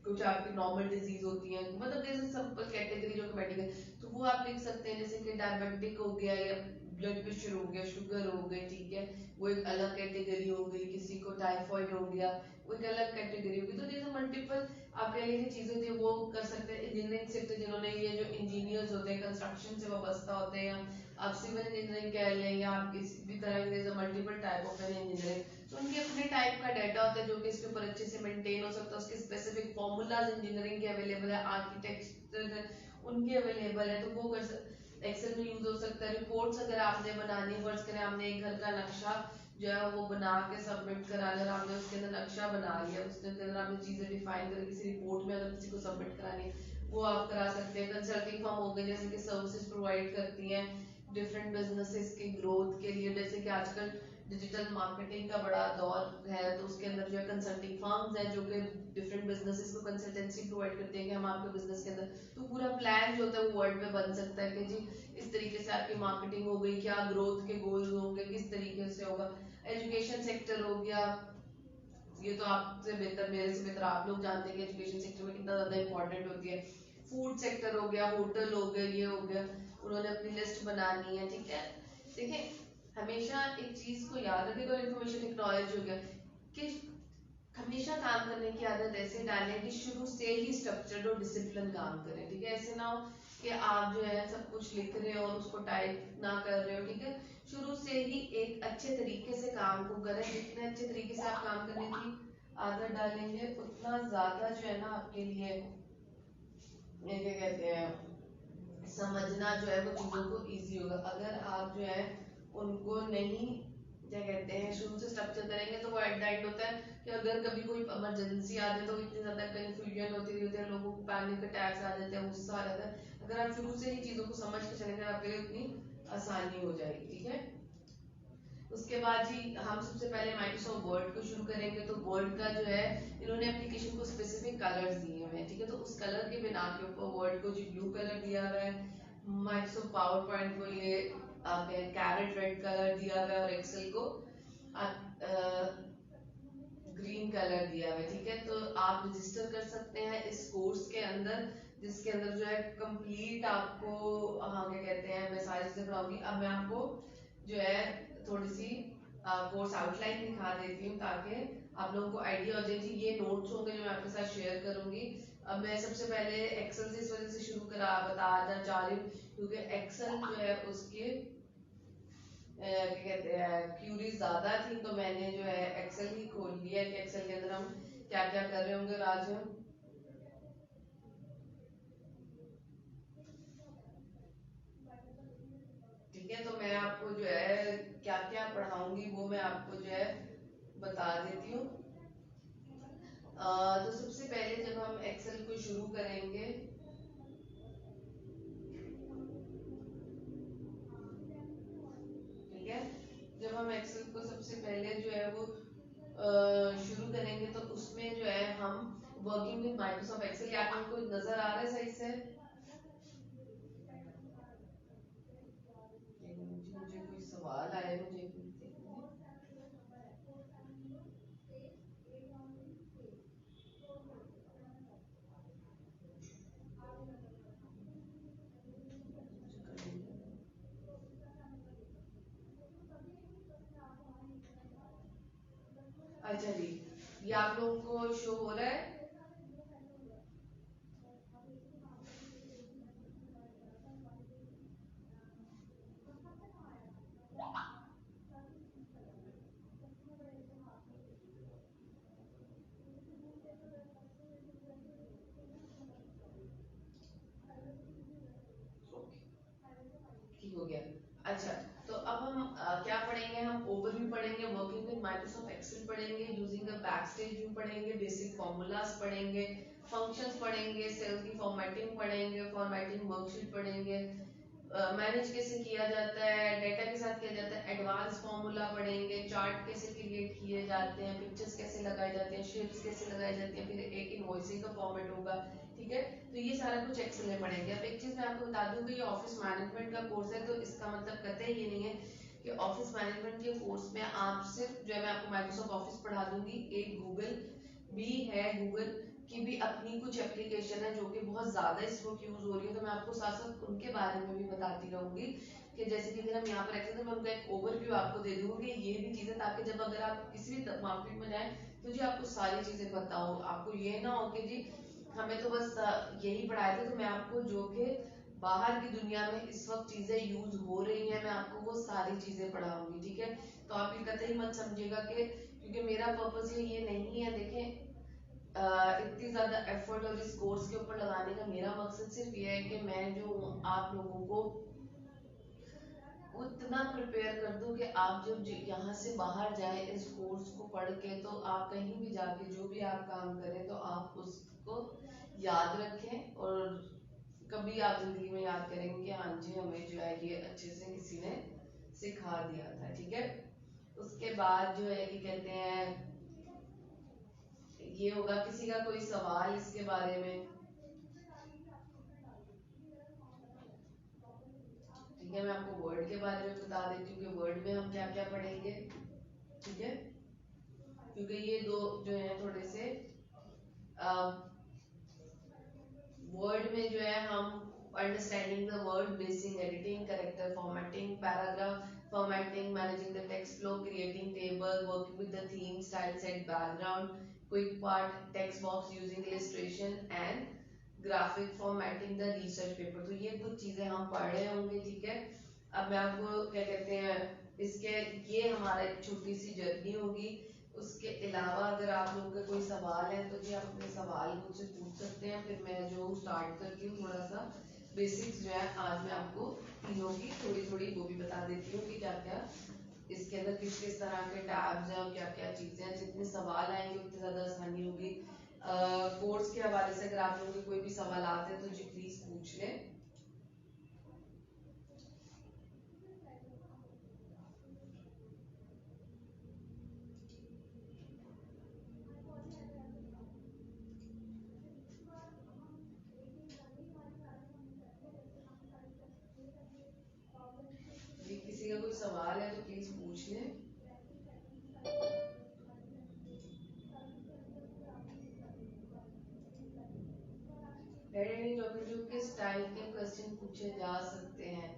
कुछ आपकी नॉर्मल डिजीज होती है, मतलब जैसे सिंपल कैटेगरी जो मेडिकल, तो वो आप लिख सकते हैं, जैसे कि डायबिटिक हो गया या ब्लड प्रेशर हो गया, शुगर हो गई, ठीक है, वो एक अलग कैटेगरी हो गई। किसी को टाइफाइड हो गया, वो एक अलग कैटेगरी होगी। तो जैसे मल्टीपल आप कह लीजिए चीजें थी, वो कर सकते हैं। इंजीनियरिंग सेक्टर, जिन्होंने ये जो इंजीनियर्स होते हैं कंस्ट्रक्शन से वाबस्ता होते हैं, या आप सिविल इंजीनियरिंग कह लें, या आप किसी भी तरह के मल्टीपल टाइप ऑफ इंजीनियरिंग, तो उनके अपने टाइप का डाटा होता है जो कि इसके ऊपर अच्छे से मेंटेन हो सकता है। उसके स्पेसिफिक फॉर्मूलाज इंजीनियरिंग के अवेलेबल है, आर्किटेक्चर उनके अवेलेबल है, तो वो कर सकते, एक्सेल में यूज हो सकता है। रिपोर्ट्स अगर आपने बनानी, फर्ज करें आपने एक घर का नक्शा जो है वो बना के सबमिट करा लिया, आपने उसके अंदर नक्शा बना लिया, उसके अंदर आपने चीजें डिफाइन कर किसी रिपोर्ट में अगर किसी को सबमिट करानी है, वो आप करा सकते हैं। कंसल्टिंग फर्म हो गए, जैसे कि सर्विसेज प्रोवाइड करती हैं डिफरेंट बिजनेसेस की ग्रोथ के लिए, जैसे कि आजकल डिजिटल मार्केटिंग का बड़ा दौर है, तो उसके अंदर जो है कंसल्टिंग फर्म्स हैं जो कि डिफरेंट बिजनेसेस को कंसल्टेंसी प्रोवाइड करते हैं कि हम आपके बिजनेस के अंदर, तो पूरा प्लान जो होता है वो वर्ड पे बन सकता है कि जी इस तरीके से आपकी मार्केटिंग हो गई, क्या ग्रोथ के गोल्स होंगे, किस तरीके से होगा। एजुकेशन सेक्टर हो गया, ये तो आपसे बेहतर, मेरे से बेहतर आप लोग जानते हैं कि एजुकेशन सेक्टर में कितना ज्यादा इंपॉर्टेंट होती है। फूड सेक्टर हो गया, होटल हो गया, ये हो गया, उन्होंने अपनी लिस्ट बनानी है, ठीक है। देखिए हमेशा एक चीज को याद रखेगा, और इन्फॉर्मेशन टेक्नोलॉजी हो गया कि हमेशा काम करने की आदत ऐसे डालें कि शुरू से ही स्ट्रक्चर्ड और डिसिप्लिन काम करें, ठीक है। ऐसे ना हो कि आप जो है सब कुछ लिख रहे हो और उसको टाइप ना कर रहे हो, ठीक है। शुरू से ही एक अच्छे तरीके से काम को करें। जितने अच्छे तरीके से आप काम करने की आदत डालेंगे उतना ज्यादा जो है ना आपके लिए ये क्या कहते हैं समझना जो है वो चीजों को इजी होगा। अगर आप जो है उनको नहीं क्या कहते हैं शुरू से स्ट्रक्चर करेंगे तो वो एट द एंड होता है कि अगर कभी कोई इमरजेंसी आ जाए तो इतनी ज्यादा कंफ्यूजन होती रहती है, लोगों को पैनिक अटैक्स आ जाते हैं, गुस्सा आ जाता है। अगर आप शुरू से ही चीजों को समझ के चलेंगे आपके लिए उतनी आसानी हो जाएगी, ठीक है। उसके बाद जी हम सबसे पहले माइक्रोसॉफ्ट वर्ड को शुरू करेंगे। तो वर्ड का जो है इन्होंने एप्लीकेशन को स्पेसिफिक कलर्स दिए हुए हैं, ठीक है। तो उस कलर के बिना के ऊपर वर्ड को जी ब्लू कलर दिया हुआ है, माइक्रोसॉफ्ट पावर पॉइंट को ये कैरेट रेड कलर दिया हुआ है, और एक्सेल को ग्रीन कलर दिया हुआ है, ठीक है। तो आप रजिस्टर कर सकते हैं इस कोर्स के अंदर, जिसके अंदर जो है कंप्लीट आपको हाँ क्या कहते हैं मैं सारी चीजें पढ़ाऊंगी। अब मैं आपको जो है थोड़ी सी कोर्स आउटलाइन दिखा देती हूँ ताकि आप लोगों को आइडिया हो जाए। जी ये नोट्स होंगे जो मैं आपके साथ शेयर करूंगी। अब मैं सबसे पहले एक्सेल से इस वजह से शुरू करा बताना चाह रही हूँ क्योंकि एक्सेल जो है उसके क्या कहते हैं क्यूरीज ज्यादा थी, तो मैंने जो है एक्सेल ही खोल लिया कि एक्सेल के अंदर हम क्या क्या कर रहे होंगे। और आज हम ठीक है, तो मैं आपको जो है क्या क्या पढ़ाऊंगी वो मैं आपको जो है बता देती हूँ। तो सबसे पहले जब हम एक्सेल को शुरू करेंगे, ठीक है, जब हम एक्सेल को सबसे पहले जो है वो शुरू करेंगे तो उसमें जो है हम वर्किंग विद माइक्रोसॉफ्ट एक्सेल, क्या आपको नजर आ रहा है सही से? मुझे कोई सवाल आया, मुझे एक मिनट देखने दें। अच्छा जी, ये आप लोगों को शो हो रहा है? ठीक हो गया। अच्छा, तो अब हम क्या पढ़ेंगे, हम ओवरव्यू पढ़ेंगे, वर्किंग विद माइक्रोसॉफ्ट एक्सेल पढ़ेंगे, यूजिंग द बैकस्टेज व्यू पढ़ेंगे, बेसिक फॉर्मूलाज पढ़ेंगे, फंक्शंस पढ़ेंगे, सेल की फॉर्मेटिंग पढ़ेंगे, फॉर्मेटिंग वर्कशीट पढ़ेंगे, मैनेज कैसे किया जाता है, डेटा के साथ किया जाता है, एडवांस फॉर्मूला पढ़ेंगे, चार्ट कैसे क्रिएट किए जाते हैं, पिक्चर्स कैसे लगाए जाते हैं, शेप्स कैसे लगाए जाते हैं, फिर एक इनवॉइसिंग का फॉर्मेट होगा, ठीक है। तो ये सारा कुछ एक्सेल में पढ़ेंगे। अब एक चीज मैं आपको बता दूं कि ये ऑफिस मैनेजमेंट का कोर्स है, तो इसका मतलब कतई ये नहीं है कि ऑफिस मैनेजमेंट के कोर्स में आप सिर्फ जो है मैं आपको माइक्रोसॉफ्ट ऑफिस पढ़ा दूंगी। एक गूगल भी है, गूगल की भी अपनी कुछ एप्लीकेशन है जो कि बहुत ज्यादा इस वक्त यूज हो रही है, तो मैं आपको साथ साथ उनके बारे में भी बताती रहूंगी कि जैसे कि अगर हम यहाँ पर एक्सेल, तो मैं उनका एक ओवरव्यू आपको दे दूंगी ये भी चीजें, ताकि जब अगर आप किसी भी मार्केट में जाएं तो जी आपको सारी चीजें पता हो, आपको ये ना हो कि जी हमें तो बस यही पढ़ाए थे। तो मैं आपको जो कि बाहर की दुनिया में इस वक्त चीजें यूज हो रही हैं मैं आपको वो सारी चीजें पढ़ाऊंगी, ठीक है। तो आप ये कतई मत समझिएगा कि क्योंकि मेरा पर्पस ये नहीं है, देखें इतनी ज्यादा एफर्ट और इस कोर्स के ऊपर लगाने का मेरा मकसद सिर्फ ये है कि मैं जो आप लोगों को उतना प्रिपेयर कर दूं कि आप जब यहाँ से बाहर जाए इस कोर्स को पढ़ के, तो आप कहीं भी जाके जो भी आप काम करें तो आप उसको याद रखें, और कभी आप जिंदगी में याद करेंगे कि हाँ जी हमें जो है ये अच्छे से किसी ने सिखा दिया था, ठीक है। उसके बाद जो है कि कहते हैं ये होगा, किसी का कोई सवाल इसके बारे में? ठीक है, मैं आपको वर्ड के बारे में बता देती हूँ कि वर्ड में हम क्या क्या पढ़ेंगे, ठीक है। क्योंकि ये दो जो है थोड़े से वर्ड में जो है हम understanding the word basing, editing, character formatting, paragraph formatting, managing the text flow, creating table, working with the theme, style set, background, quick part, text box using illustration and graphic formatting the research paper. तो ये कुछ चीजें हम पढ़ रहे होंगे, ठीक है। अब मैं आपको क्या कहते हैं इसके, ये हमारा एक छोटी सी जर्नी होगी। उसके अलावा अगर आप लोगों के कोई सवाल है तो जी आप अपने सवाल मुझसे पूछ सकते हैं, फिर मैं जो स्टार्ट करती हूँ थोड़ा सा बेसिक्स जो है आज मैं आपको तीनों की थोड़ी थोड़ी वो भी बता देती हूँ कि क्या क्या इसके अंदर किस किस तरह के टैब्स हैं और क्या क्या चीजें हैं। जितने सवाल आएंगे उतनी ज्यादा आसानी होगी। कोर्स के हवाले से अगर आप लोगों के कोई भी सवाल आते हैं तो जी प्लीज पूछ लें। जी किसी का कोई सवाल है तो प्लीज पूछ लें। जो किस टाइप के क्वेश्चन पूछे जा सकते हैं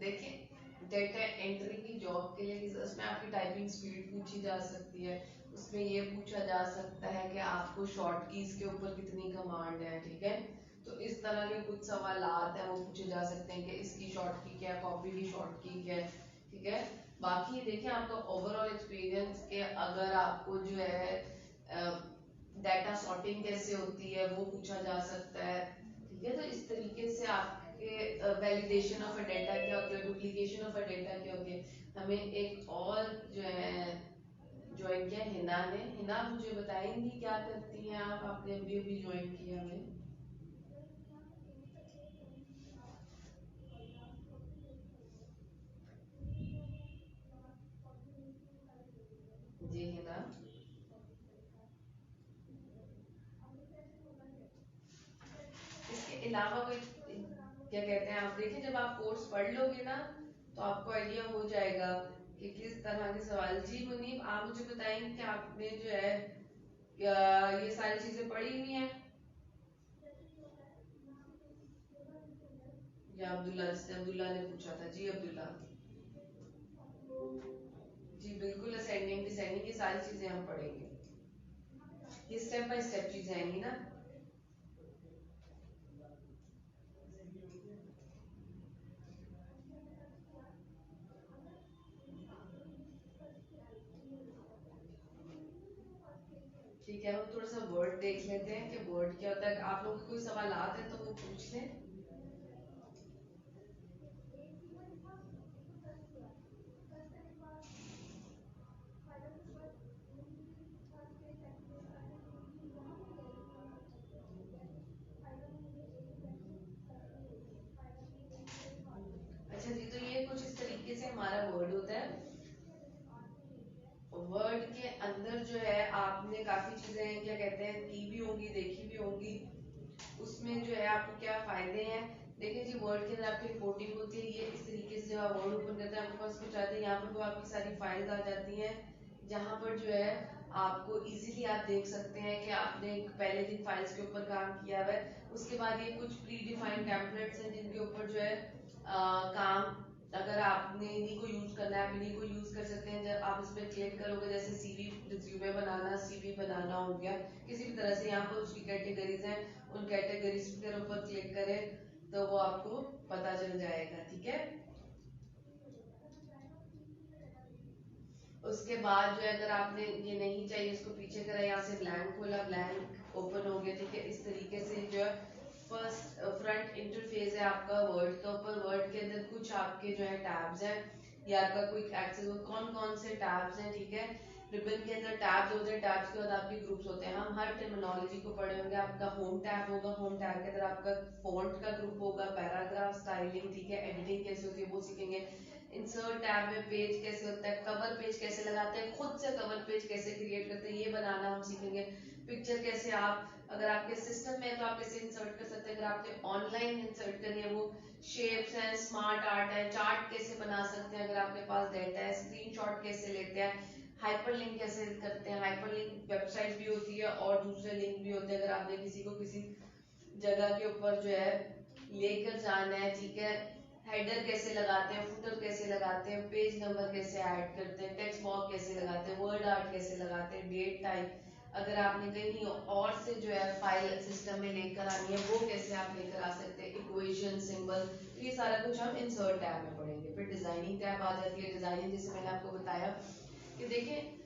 देखिए डेटा एंट्री की जॉब के लिए उसमें आपकी टाइपिंग स्पीड पूछी जा सकती है। उसमें ये पूछा जा सकता है कि आपको शॉर्ट कीज के ऊपर कितनी कमांड है, ठीक है। तो इस तरह के कुछ सवाल हैं वो पूछे जा सकते हैं कि इसकी शॉर्ट की क्या, कॉपी की शॉर्ट की क्या, ठीक है। बाकी देखिए आपका ओवरऑल एक्सपीरियंस के अगर आपको जो है डाटा सॉर्टिंग कैसे होती है वो पूछा जा सकता है, ठीक है। तो इस तरीके से आपके वैलिडेशन ऑफ अ डेटा क्या होती है, डुप्लीकेशन ऑफ अ डेटा क्या होती है। हमें एक और जो है ज्वाइन किया हिना ने। हिना मुझे बताएंगी क्या करती हैं आप, आपने अभी अभी ज्वाइन किया हमें। जी हिना, इसके अलावा कोई क्या कहते हैं आप देखिए जब आप कोर्स पढ़ लोगे ना तो आपको आइडिया हो जाएगा कि किस तरह के सवाल। जी मुनीब आप मुझे बताएंगे कि आपने जो है ये सारी चीजें पढ़ी हुई हैं या अब्दुल्ला, जिसने अब्दुल्ला ने पूछा था। जी अब्दुल्ला, जी बिल्कुल असेंडिंग डिसेंडिंग ये सारी चीजें हम पढ़ेंगे, ये स्टेप बाय स्टेप चीजें आएंगी ना। ठीक है हम थोड़ा सा वर्ड देख लेते हैं कि वर्ड क्या होता है। आप लोगों के कोई सवाल आते हैं तो वो पूछ लें। अच्छा जी, तो ये कुछ इस तरीके से हमारा वर्ड होता है। वर्ड के अंदर जो है आपने काफी चीजें क्या कहते हैं की भी होंगी, देखी भी होंगी। उसमें जो है आपको क्या फायदे हैं देखिए जी। वर्ड के अंदर आपकी रिपोर्टिंग होती है, ये इस तरीके से जब आप वर्ड ओपन करते हैं आपके पास कुछ आते हैं, यहाँ पर तो आपकी सारी फाइल्स आ जाती हैं जहाँ पर जो है आपको इजीली आप देख सकते हैं कि आपने पहले दिन फाइल्स के ऊपर काम किया हुआ है। उसके बाद ये कुछ प्री डिफाइंड टेम्पलेट्स हैं जिनके ऊपर जो है काम अगर आपने इन्हीं को यूज करना है आप इन्हीं को यूज कर सकते हैं। जब आप इस पर क्लिक करोगे जैसे सीवी रिज्यूमे बनाना, सीवी बनाना हो गया किसी भी तरह से, यहाँ पर उसकी कैटेगरीज हैं, उन कैटेगरीज के ऊपर क्लिक करें तो वो आपको पता चल जाएगा, ठीक है। उसके बाद जो है अगर आपने ये नहीं चाहिए इसको पीछे करा, यहाँ से ब्लैंक खोला, ब्लैंक ओपन हो गया, ठीक है। इस तरीके से जो है फर्स्ट फ्रंट इंटरफेस है आपका वर्ड के ऊपर। वर्ड के अंदर कुछ आपके जो है टैब्स हैं, या आपका क्विक एक्सेस कौन कौन से टैब्स हैं, ठीक है। रिबन के अंदर टैब्स होते हैं, टैब्स के बाद आपके ग्रुप्स होते हैं। हम हर टर्मिनोलॉजी को पढ़े होंगे। आपका होम टैब होगा, होम टैब के अंदर आपका फॉन्ट का ग्रुप होगा, पैराग्राफ, स्टाइलिंग, ठीक है, एडिटिंग कैसे होती है वो सीखेंगे। इंसर्ट टैब में पेज कैसे होता है, कवर पेज कैसे लगाते हैं, खुद से कवर पेज कैसे क्रिएट करते हैं ये बनाना हम सीखेंगे। पिक्चर कैसे आप अगर आपके सिस्टम में है तो आप कैसे इंसर्ट कर सकते हैं, अगर आपने ऑनलाइन इंसर्ट करनी है वो शेप्स हैं, स्मार्ट आर्ट है, चार्ट कैसे बना सकते हैं अगर आपके पास डेटा है, स्क्रीनशॉट कैसे लेते हैं, हाइपरलिंक कैसे करते हैं। हाइपरलिंक वेबसाइट भी होती है और दूसरे लिंक भी होते हैं। अगर आपने किसी को किसी जगह के ऊपर जो है लेकर जाना है, ठीक है। हेडर कैसे लगाते हैं, फुटर कैसे लगाते हैं, पेज नंबर कैसे ऐड करते हैं, टेक्स्ट बॉक्स कैसे लगाते हैं, वर्ड आर्ट कैसे लगाते हैं, डेट टाइप अगर आपने कहीं और से जो है फाइल सिस्टम में लेकर आनी है वो कैसे आप लेकर आ सकते हैं, इक्वेशन सिंबल, तो ये सारा कुछ हम इंसर्ट टैब में पढ़ेंगे। फिर डिजाइनिंग टैब आ जाती है। डिजाइनिंग जैसे मैंने आपको बताया कि देखें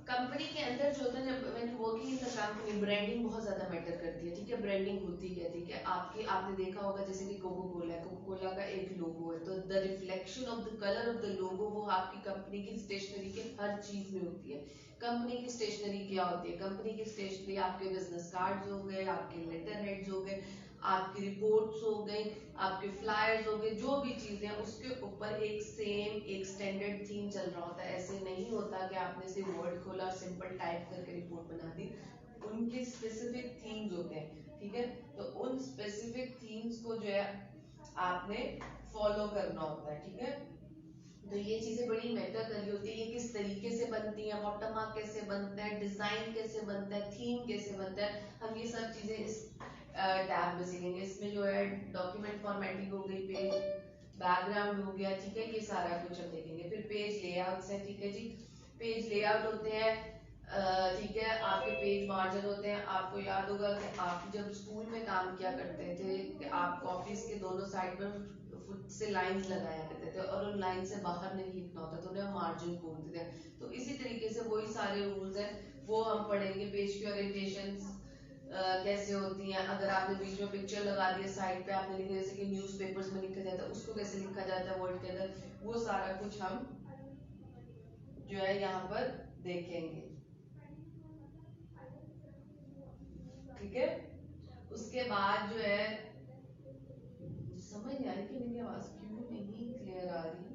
कंपनी के अंदर जो होता है जब when working in the company branding बहुत ज्यादा मैटर करती है, ठीक है। ब्रांडिंग होती है, ठीक है। आपने देखा होगा जैसे कि कोको कोला है, कोको कोला का एक लोगो है, तो the reflection of the colour of the logo वो आपकी कंपनी की स्टेशनरी के हर चीज में होती है। कंपनी की स्टेशनरी क्या होती है, कंपनी की स्टेशनरी आपके बिजनेस कार्ड्स हो गए, आपके लेटर हेड्स हो गए, आपकी रिपोर्ट्स हो गई, आपके फ्लायर्स हो गए, जो भी चीजें हैं उसके ऊपर एक सेम एक स्टैंडर्ड थीम चल रहा होता है। ऐसे नहीं होता कि आपने सिर्फ वर्ड खोला और सिंपल टाइप करके रिपोर्ट बना दी। उनके स्पेसिफिक थीम्स होते हैं, ठीक है। तो उन स्पेसिफिक थीम्स को जो है आपने फॉलो करना होता है, ठीक है। तो ये चीजें बड़ी मैटर कर रही होती है, ये किस तरीके से बनती है, बॉटम अप कैसे बनता है, डिजाइन कैसे बनता है, थीम कैसे बनता है, हम ये सब चीजें इस टैब में सीखेंगे। इसमें जो है डॉक्यूमेंट फॉर्मेटिंग हो गई, पेज बैकग्राउंड हो गया, ठीक है, ये सारा कुछ हम देखेंगे। फिर पेज लेआउट्स है, ठीक है जी। पेज लेआउट होते हैं, ठीक है। आपके पेज मार्जिन होते हैं। आपको याद होगा कि आप जब स्कूल में काम किया करते थे कि आप कॉपीज के दोनों साइड पर फुट से लाइंस लगाया करते थे और उन लाइन से बाहर नहीं लिखना होता तो उन्हें मार्जिन बोलते थे। तो इसी तरीके से वही सारे रूल्स हैं वो हम पढ़ेंगे। पेज की ओरिएंटेशन कैसे होती है, अगर आपने बीच में पिक्चर लगा दिया, साइड पे आपने लिखा जैसे कि न्यूज़पेपर्स में लिखा जाता है उसको कैसे लिखा जाता है वर्ड के अंदर, वो सारा कुछ हम जो है यहाँ पर देखेंगे, ठीक है। उसके बाद जो है समझ नहीं आ रही कि मेरी आवाज क्यों नहीं क्लियर आ रही।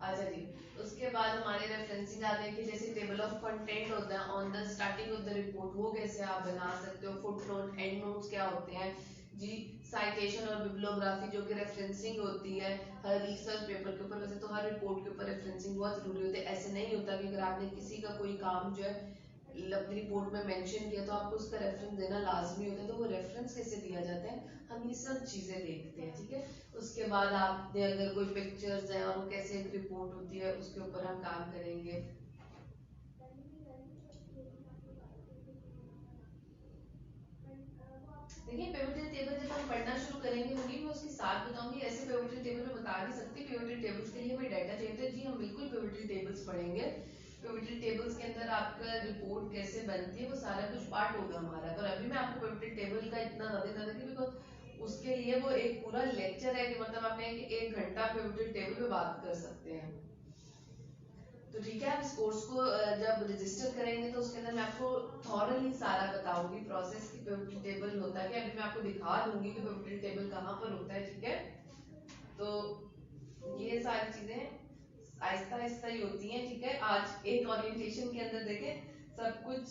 अच्छा जी। उसके बाद हमारे रेफरेंसिंग आते हैं कि जैसे टेबल ऑफ कंटेंट होता है on the starting of the report, वो कैसे आप बना सकते हो। फुट नोट, एंड नोट्स क्या होते हैं जी। साइटेशन और बिब्लियोग्राफी जो कि रेफरेंसिंग होती है हर रिसर्च पेपर के ऊपर। वैसे तो हर रिपोर्ट के ऊपर रेफरेंसिंग बहुत जरूरी होती है। ऐसे नहीं होता कि अगर आपने किसी का कोई काम जो है अपनी रिपोर्ट में मेंशन किया तो आपको उसका रेफरेंस देना लाजमी होता है। तो वो रेफरेंस कैसे दिया जाता है, हम ये सब चीजें देखते हैं, ठीक है। उसके बाद आपने अगर कोई पिक्चर्स है और वो कैसे एक रिपोर्ट होती है उसके ऊपर हम काम करेंगे। देखिए पिवोटल टेबल जब हम पढ़ना शुरू करेंगे होंगे मैं उसके साथ बताऊंगी। ऐसे पिवोटल टेबल में बता नहीं सकती। पिवोटल टेबल्स के लिए हमें डाटा चाहिए था जी, हम बिल्कुल पिवोटल टेबल्स पढ़ेंगे। पिवोटल टेबल्स के अंदर आपका रिपोर्ट कैसे बनती है वो सारा कुछ पार्ट होगा हमारा। पर अभी मैं आपको पिवोटल टेबल का इतना ज्यादा था कि बिकॉज उसके लिए वो एक पूरा लेक्चर है कि मतलब आपने एक घंटा पिवोटल टेबल पे बात कर सकते हैं। तो ठीक है, आप इस कोर्स को जब रजिस्टर करेंगे तो उसके अंदर मैं आपको थॉरली सारा बताऊंगी प्रोसेस की पिवट टेबल होता है। अभी मैं आपको दिखा दूंगी कि पिवट टेबल कहाँ पर होता है, ठीक है। तो ये सारी चीजें आहिस्ता आहिस्ता ही होती हैं, ठीक है। आज एक ओरिएंटेशन के अंदर देखें सब कुछ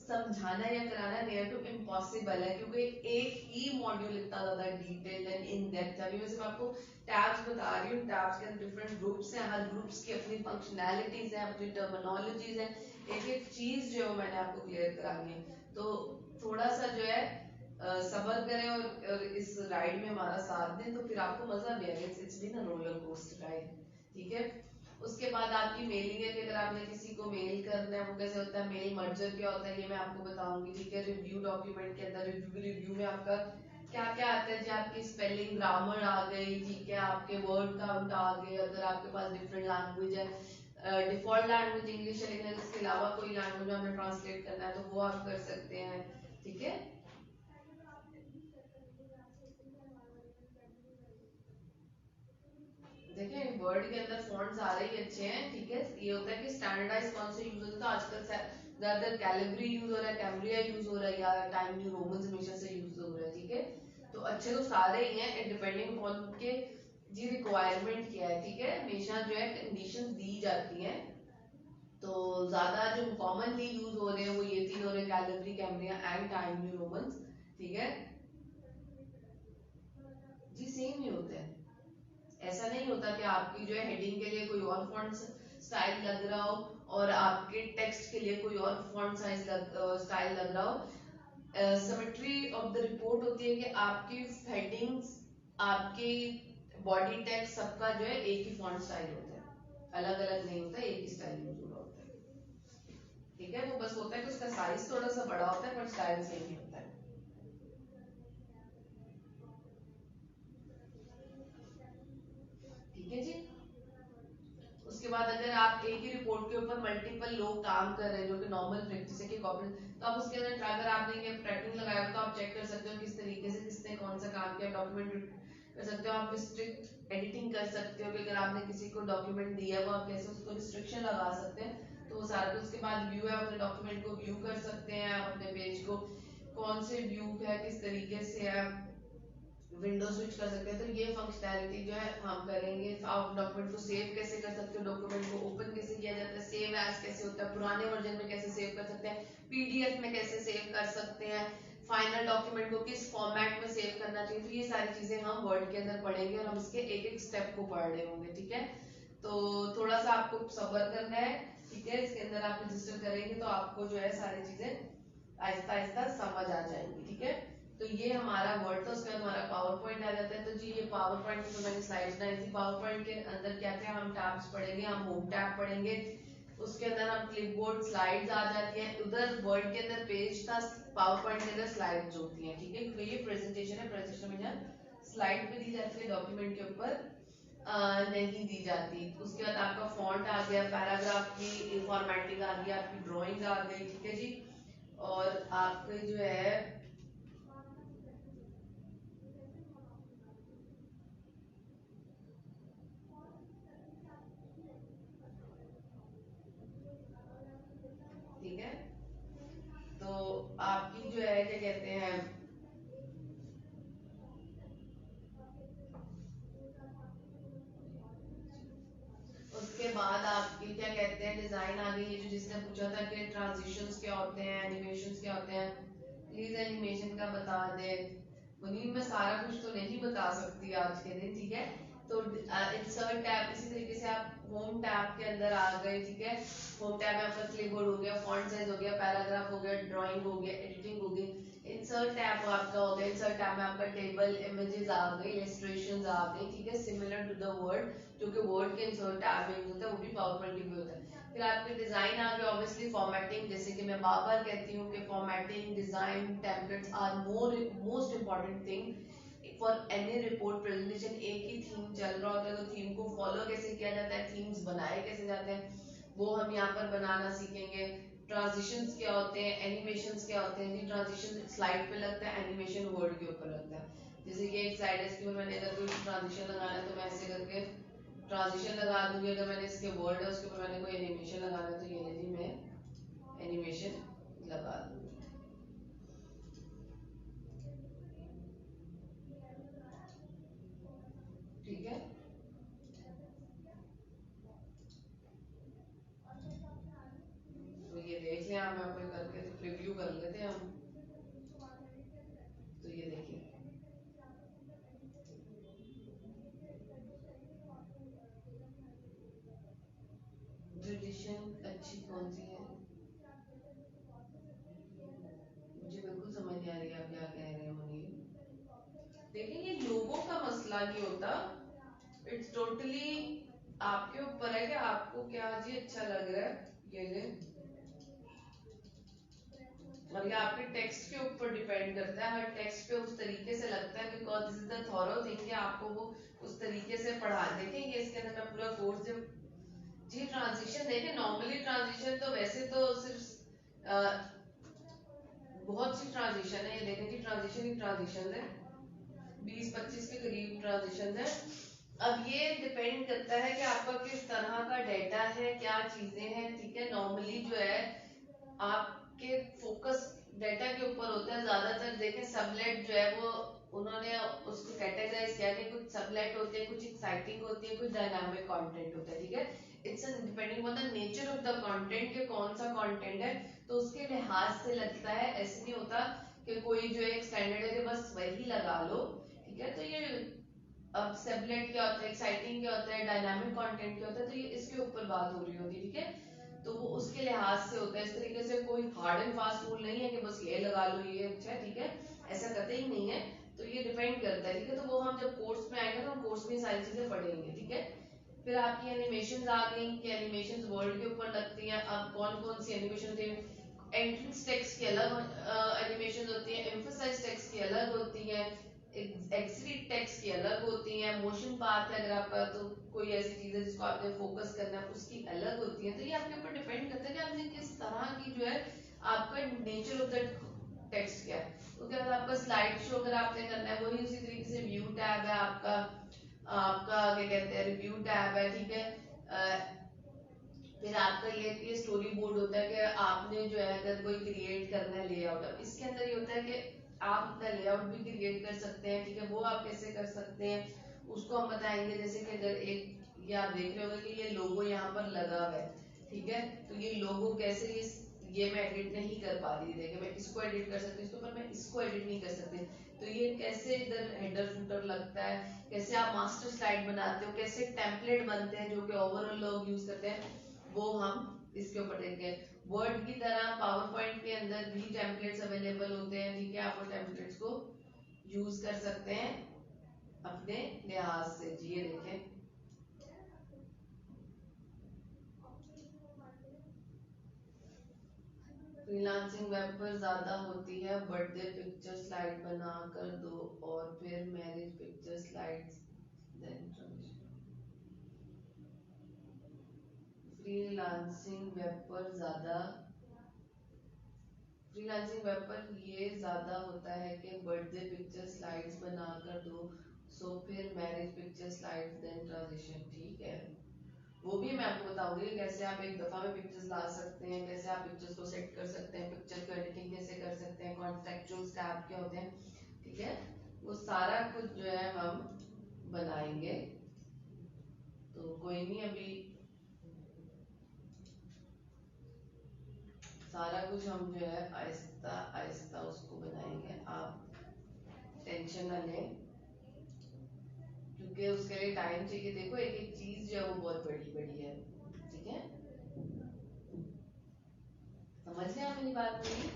समझाना या कराना नियर टू इम्पॉसिबल है क्योंकि एक ही मॉड्यूल इतना ज्यादा डिटेल्ड एंड इन डेप्थ है। अभी मैं सिर्फ आपको टैब्स बता रही हूँ। टैब्स के अंदर डिफरेंट ग्रुप्स हैं, हर ग्रुप्स की अपनी फंक्शनैलिटीज हैं, अपनी टर्मिनोलॉजीज हैं। एक एक चीज जो है वो मैंने आपको क्लियर करानी है। तो थोड़ा सा जो है सबर करें और इस राइड में हमारा साथ दें तो फिर आपको मजा भी आएगा। It's been a roller coaster ride, ठीक है। उसके बाद आपकी मेलिंग है कि अगर आपने किसी को मेल करना है वो कैसे होता है, मेल मर्जर क्या होता है ये मैं आपको बताऊंगी, ठीक है। रिव्यू डॉक्यूमेंट के अंदर रिव्यू में आपका क्या क्या आता है जी, आपकी स्पेलिंग ग्रामर आ गई, ठीक है। आपके वर्ड काउंट आ गए, अगर आपके पास डिफरेंट लैंग्वेज है, डिफॉल्ट लैंग्वेज इंग्लिश है लेकिन इसके अलावा कोई लैंग्वेज में हमें ट्रांसलेट करना है तो वो आप कर सकते हैं, ठीक है। देखिए वर्ड के अंदर फॉन्ट सारे ही अच्छे हैं, ठीक है। ये होता है कि स्टैंडर्डाइज कौन से यूज होते हैं, तो आजकल ज्यादातर कैलिब्री यूज हो रहा है, कैम्ब्रिया यूज हो रहा है या टाइम न्यू रोमन हमेशा से यूज हो रहा है, ठीक है। तो अच्छे तो सारे ही हैं डिपेंडिंग अपॉन के जी रिक्वायरमेंट क्या है, ठीक है। हमेशा जो है कंडीशंस दी जाती हैं। तो ज्यादा जो कॉमनली यूज हो रहे हैं वो ये तीन हो रहे हैं, Calibri, Cambria and time new Roman, ठीक है जी। सेम ही होते हैं। ऐसा नहीं होता कि आपकी जो है हेडिंग के लिए कोई और फॉन्ट स्टाइल लग रहा हो और आपके टेक्स्ट के लिए कोई और फॉन्ट साइज स्टाइल लग रहा हो। सिमेट्री ऑफ द रिपोर्ट होती है कि आपकी हेडिंग्स, आपकी बॉडी टेक्स्ट सबका जो है एक ही फॉन्ट स्टाइल होता है, अलग अलग नहीं होता, एक ही स्टाइल यूज होता है। ठीक है, वो बस होता है कि उसका साइज थोड़ा सा बड़ा होता है पर स्टाइल सेम ही होता है। ठीक है जी। उसके बाद अगर आप एक ही रिपोर्ट के ऊपर मल्टीपल लोग काम कर रहे हैं जो कि नॉर्मल प्रैक्टिस है कि कॉपी, तो आप उसके अंदर अगर आपने ये ट्रैकिंग लगाया तो आप चेक कर सकते हो किस तरीके से किसने कौन सा काम किया, डॉक्यूमेंट कर सकते हो, आप रिस्ट्रिक्ट एडिटिंग कर सकते हो कि अगर आपने किसी को डॉक्यूमेंट दिया है वो आप कैसे उसको रिस्ट्रिक्शन लगा सकते हैं, तो वो सारा कुछ। उसके बाद व्यू है, अपने डॉक्यूमेंट को व्यू कर सकते हैं, आप अपने पेज को कौन से व्यू है, किस तरीके से है, विंडो स्विच कर सकते हैं। तो ये फंक्शनैलिटी जो है हम करेंगे। आप डॉक्यूमेंट को सेव कैसे कर सकते हो, डॉक्यूमेंट को ओपन कैसे किया जाता है, सेव एज कैसे होता है, पुराने वर्जन में कैसे सेव कर सकते हैं, पीडीएफ में कैसे सेव कर सकते हैं, फाइनल डॉक्यूमेंट को किस फॉर्मेट में सेव करना चाहिए। तो ये सारी चीजें हम वर्ड के अंदर पढ़ेंगे और हम इसके एक एक स्टेप को पढ़ रहे होंगे। ठीक है, तो थोड़ा सा आपको सब्र करना है। ठीक है, इसके अंदर आप रजिस्टर करेंगे तो आपको जो है सारी चीजें आहिस्ता आहिस्ता समझ आ जाएंगी। ठीक है, तो ये हमारा वर्ड था, उसके बाद हमारा पावर पॉइंट आ जाता है। तो जी ये पावर पॉइंट में मैंने स्लाइड्स बनाई थी। पावर पॉइंट के अंदर क्या क्या हम टैब्स पढ़ेंगे, हम होम टैब पढ़ेंगे, उसके अंदर हम क्लिपबोर्ड स्लाइड्स आ जाती हैं, उधर वर्ड के अंदर पेज था, पावर पॉइंट के अंदर स्लाइड्स होती हैं। ठीक है, क्योंकि ये प्रेजेंटेशन है, प्रेजेंटेशन में जहाँ स्लाइड पे दी जाती है डॉक्यूमेंट के ऊपर नहीं दी जाती। उसके बाद आपका फॉन्ट आ गया, पैराग्राफ की फॉर्मेटिंग आ गई, आपकी ड्राइंग आ गई। ठीक है जी, और आपके जो है ठीक है, तो आपकी जो है क्या कहते हैं, उसके बाद आपकी क्या कहते हैं डिजाइन आ गई है। जो जिसने पूछा था कि ट्रांजिशंस क्या होते हैं, एनिमेशंस क्या होते हैं, प्लीज एनिमेशन का बता दे। मुनीम मैं सारा कुछ तो नहीं बता सकती आज के दिन। ठीक है, तो इंसर्ट टैब इसी तरीके से आप होम टैब के अंदर आ गए। ठीक है, होम टैब में आपका क्लिपबोर्ड हो गया, फॉन्ट साइज हो गया, पैराग्राफ हो गया, ड्राइंग हो गया, एडिटिंग हो गई। इंसर्ट टैब आपका हो गया, इंसर्ट टैब में आपका टेबल, इमेजेस आ गई, इलस्ट्रेशंस आ गई। ठीक है, सिमिलर टू द वर्ड, जो कि वर्ड के इंसर्ट टैब में यूज होता है, वो भी पावर पॉइंट में होता है। फिर आपके डिजाइन आ गया, ऑब्वियसली फॉर्मेटिंग, जैसे कि मैं बार बार कहती हूँ कि formatting, design, templates are most important thing for any report presentation. एक ही थीम चल रहा होता है तो थीम को फॉलो कैसे किया जाता है, थीम्स बनाए कैसे जाते हैं, वो हम यहाँ पर बनाना सीखेंगे। ट्रांजिशंस क्या होते हैं, एनिमेशंस क्या होते हैं। जी ट्रांजिशन स्लाइड पे लगता है, एनिमेशन वर्ड के ऊपर लगता है। जैसे कि एक स्लाइड है, इसके ऊपर मैंने अगर कोई ट्रांजिशन लगाना है तो मैं ऐसे करके ट्रांजिशन लगा दूंगी। अगर मैंने इसके वर्ड है उसके ऊपर मैंने कोई एनिमेशन लगाना है तो ये जी मैं एनिमेशन लगा दूंगी। ठीक है, तो ये देख लें आप, मैं आपको करके रिव्यू कर लेते हैं हम। तो ये देखिए, ट्रेडिशन अच्छी कौन सी है, मुझे बिल्कुल समझ नहीं आ रही है आप क्या कह रहे हैं मुनीर। देखिए ये लोगों का मसला नहीं होता, इट्स टोटली आपके ऊपर है कि आपको क्या जी अच्छा लग रहा है। ये ले, और ये आपके टेक्स्ट के ऊपर डिपेंड करता है, हर टेक्स्ट पे उस तरीके से लगता है, because this is the thorough thing कि आपको वो उस तरीके से पढ़ा देखेंगे। इसके अंदर मैं पूरा कोर्स जब जी ट्रांजिशन देखें, नॉर्मली ट्रांजिशन तो वैसे तो सिर्फ बहुत सी ट्रांजिशन है। ये देखें कि ट्रांजिशन ही ट्रांजिशन है, 20-25 के करीब ट्रांजिशन है। अब ये डिपेंड करता है कि आपका किस तरह का डेटा है, क्या चीजें हैं। ठीक है, नॉर्मली जो है आपके फोकस डेटा के ऊपर होता है ज्यादातर। देखें सबलेट जो है वो उन्होंने उसको कैटेगराइज किया कि कुछ सबलेट होते हैं, कुछ एक्साइटिंग होती है, कुछ डायनामिक कंटेंट होता है। ठीक है, it's depending on the nature of the content कि कौन सा कंटेंट है, तो उसके लिहाज से लगता है। ऐसे नहीं होता कि कोई जो एक स्टैंडर्ड है कि बस वही लगा लो। ठीक है, तो ये अब सबलेट क्या होता है, एक्साइटिंग क्या होता है, डायनामिक कंटेंट क्या होता है, तो ये इसके ऊपर बात हो रही होती है। ठीक है, तो वो उसके लिहाज से होता है। इस तरीके से कोई हार्ड एंड फास्ट रूल नहीं है कि बस ये लगा लो ये अच्छा है, ठीक है, ऐसा कतई ही नहीं है। तो ये डिपेंड करता है, ठीक है। तो वो हम जब कोर्स में आएंगे तो हम कोर्स में सारी चीजें पढ़ेंगे, ठीक है। फिर आपकी एनिमेशन आ गई कि एनिमेशन वर्ल्ड के ऊपर लगती हैं। अब कौन कौन सी एनिमेशन होती है, एंट्रेंस टेक्स्ट की अलग एनिमेशन होती है, एम्फसाइज टेक्स्ट की अलग होती है, एक्सलीट टेक्स्ट की अलग होती है, मोशन पाथ है अगर आपका तो कोई ऐसी चीज है जिसको आपने फोकस करना है उसकी अलग होती है। तो ये आपके ऊपर डिपेंड करता है कि आपने किस तरह की जो है आपका नेचर ऑफ दैट टेक्स्ट क्या है। उसके बाद आपका स्लाइड शो अगर आपने करना है वही उसी तरीके से व्यू टैब है आपका, आपका क्या कहते हैं रिव्यू टैब है, ठीक है। फिर आपका ये स्टोरी बोर्ड होता है कि आपने जो है अगर कोई क्रिएट करना है लेआउट, अब इसके अंदर ये होता है कि आप अपना लेआउट भी क्रिएट कर सकते हैं, ठीक है। वो आप कैसे कर सकते हैं उसको हम बताएंगे। जैसे कि अगर एक ये आप देख रहे होंगे कि ये लोगो यहाँ पर लगा हुआ है, ठीक है। तो ये लोगो कैसे ये मैं एडिट नहीं कर पा रही, देखिए मैं इसको एडिट कर सकती हूँ इसके ऊपर, मैं इसको एडिट नहीं कर सकती। तो ये कैसे इधर हेडर फुटर लगता है, कैसे आप मास्टर स्लाइड बनाते हो, कैसे टेम्पलेट बनते हैं जो कि ओवरऑल लोग यूज करते हैं, वो हम इसके ऊपर देखेंगे। वर्ड की तरह पावर पॉइंट के अंदर भी टेम्पलेट्स अवेलेबल होते हैं, ठीक है। आप वो टेम्पलेट्स को यूज कर सकते हैं अपने लिहाज से। जी ये देखें, फ्रीलांसिंग वेब पर ज्यादा होती है, बर्थडे पिक्चर स्लाइड बना कर दो और फिर marriage picture slides then freelancing web पर ज्यादा, फ्रीलांसिंग वेब पर ये ज्यादा होता है कि बर्थडे पिक्चर स्लाइड्स बनाकर दो सो फिर marriage picture slides then transition, ठीक है। वो भी मैं आपको बताऊंगी कैसे आप एक दफा में पिक्चर्स ला सकते हैं, कैसे आप पिक्चर्स को सेट कर सकते हैं, पिक्चर को एडिटिंग कैसे कर सकते हैं, कॉन्टेक्चुअल टैब क्या होते हैं, ठीक है। वो सारा कुछ जो है हम बनाएंगे। तो कोई नहीं, अभी सारा कुछ हम जो है आहिस्ता आहिस्ता उसको बनाएंगे, आप टेंशन ना लें क्योंकि उसके लिए टाइम चाहिए। देखो एक एक चीज जो है वो बहुत बड़ी बड़ी है, ठीक है। समझ गए आप मेरी बात मेरी,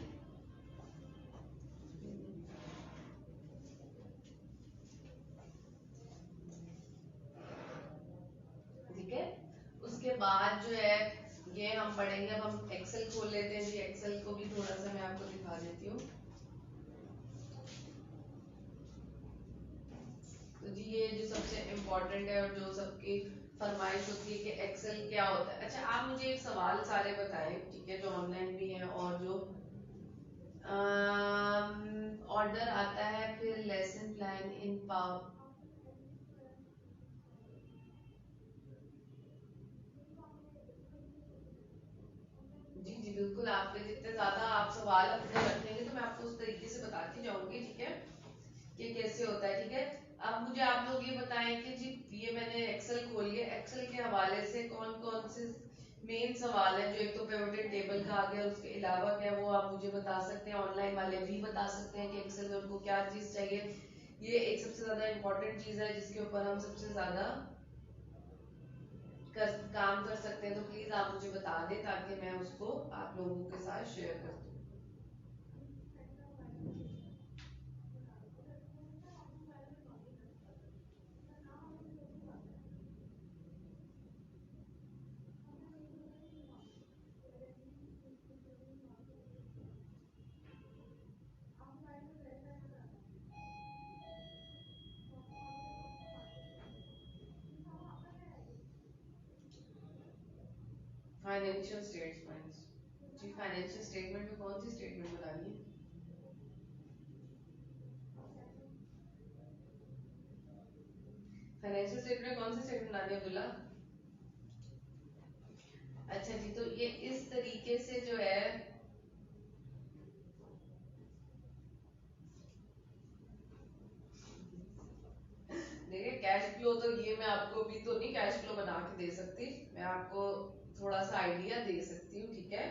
ठीक है। उसके बाद जो है ये हम पढ़ेंगे। अब हम एक्सेल खोल लेते हैं जी, एक्सेल को भी थोड़ा सा मैं आपको दिखा देती हूँ। तो जी ये जो सबसे इम्पोर्टेंट है और जो सबकी फरमाइश होती है कि एक्सेल क्या होता है। अच्छा आप मुझे एक सवाल सारे बताएं, ठीक है, जो ऑनलाइन भी है और जो ऑर्डर आता है फिर लेसन प्लान इन पावर। जी जी बिल्कुल, आपके जितने ज्यादा आप सवाल अपने रखेंगे तो मैं आपको उस तरीके से बताती जाऊंगी, ठीक है, कि कैसे होता है, ठीक है। अब मुझे आप लोग ये बताएं कि जी ये मैंने एक्सेल खोली है, एक्सेल के हवाले से कौन कौन से मेन सवाल है। जो एक तो पिवोटेड टेबल का आ गया, उसके अलावा क्या वो आप मुझे बता सकते हैं, ऑनलाइन वाले भी बता सकते हैं कि एक्सेल में उनको क्या चीज चाहिए। ये एक सबसे ज्यादा इम्पोर्टेंट चीज है जिसके ऊपर हम सबसे ज्यादा काम कर सकते हैं। तो प्लीज आप मुझे बता दें ताकि मैं उसको आप लोगों के साथ शेयर कर दूं। फाइनेंशियल स्टेटमेंट्स, जी फाइनेंशियल स्टेटमेंट में कौन सी स्टेटमेंट बनानी है। फाइनेंशियल स्टेटमेंट कौन सी स्टेटमेंट बनानी है अब्दुल्ला। अच्छा जी, तो ये इस तरीके से जो है, देखिए कैश फ्लो तो ये मैं आपको भी तो नहीं कैश फ्लो बना के दे सकती, मैं आपको थोड़ा सा आइडिया दे सकती हूँ, ठीक है।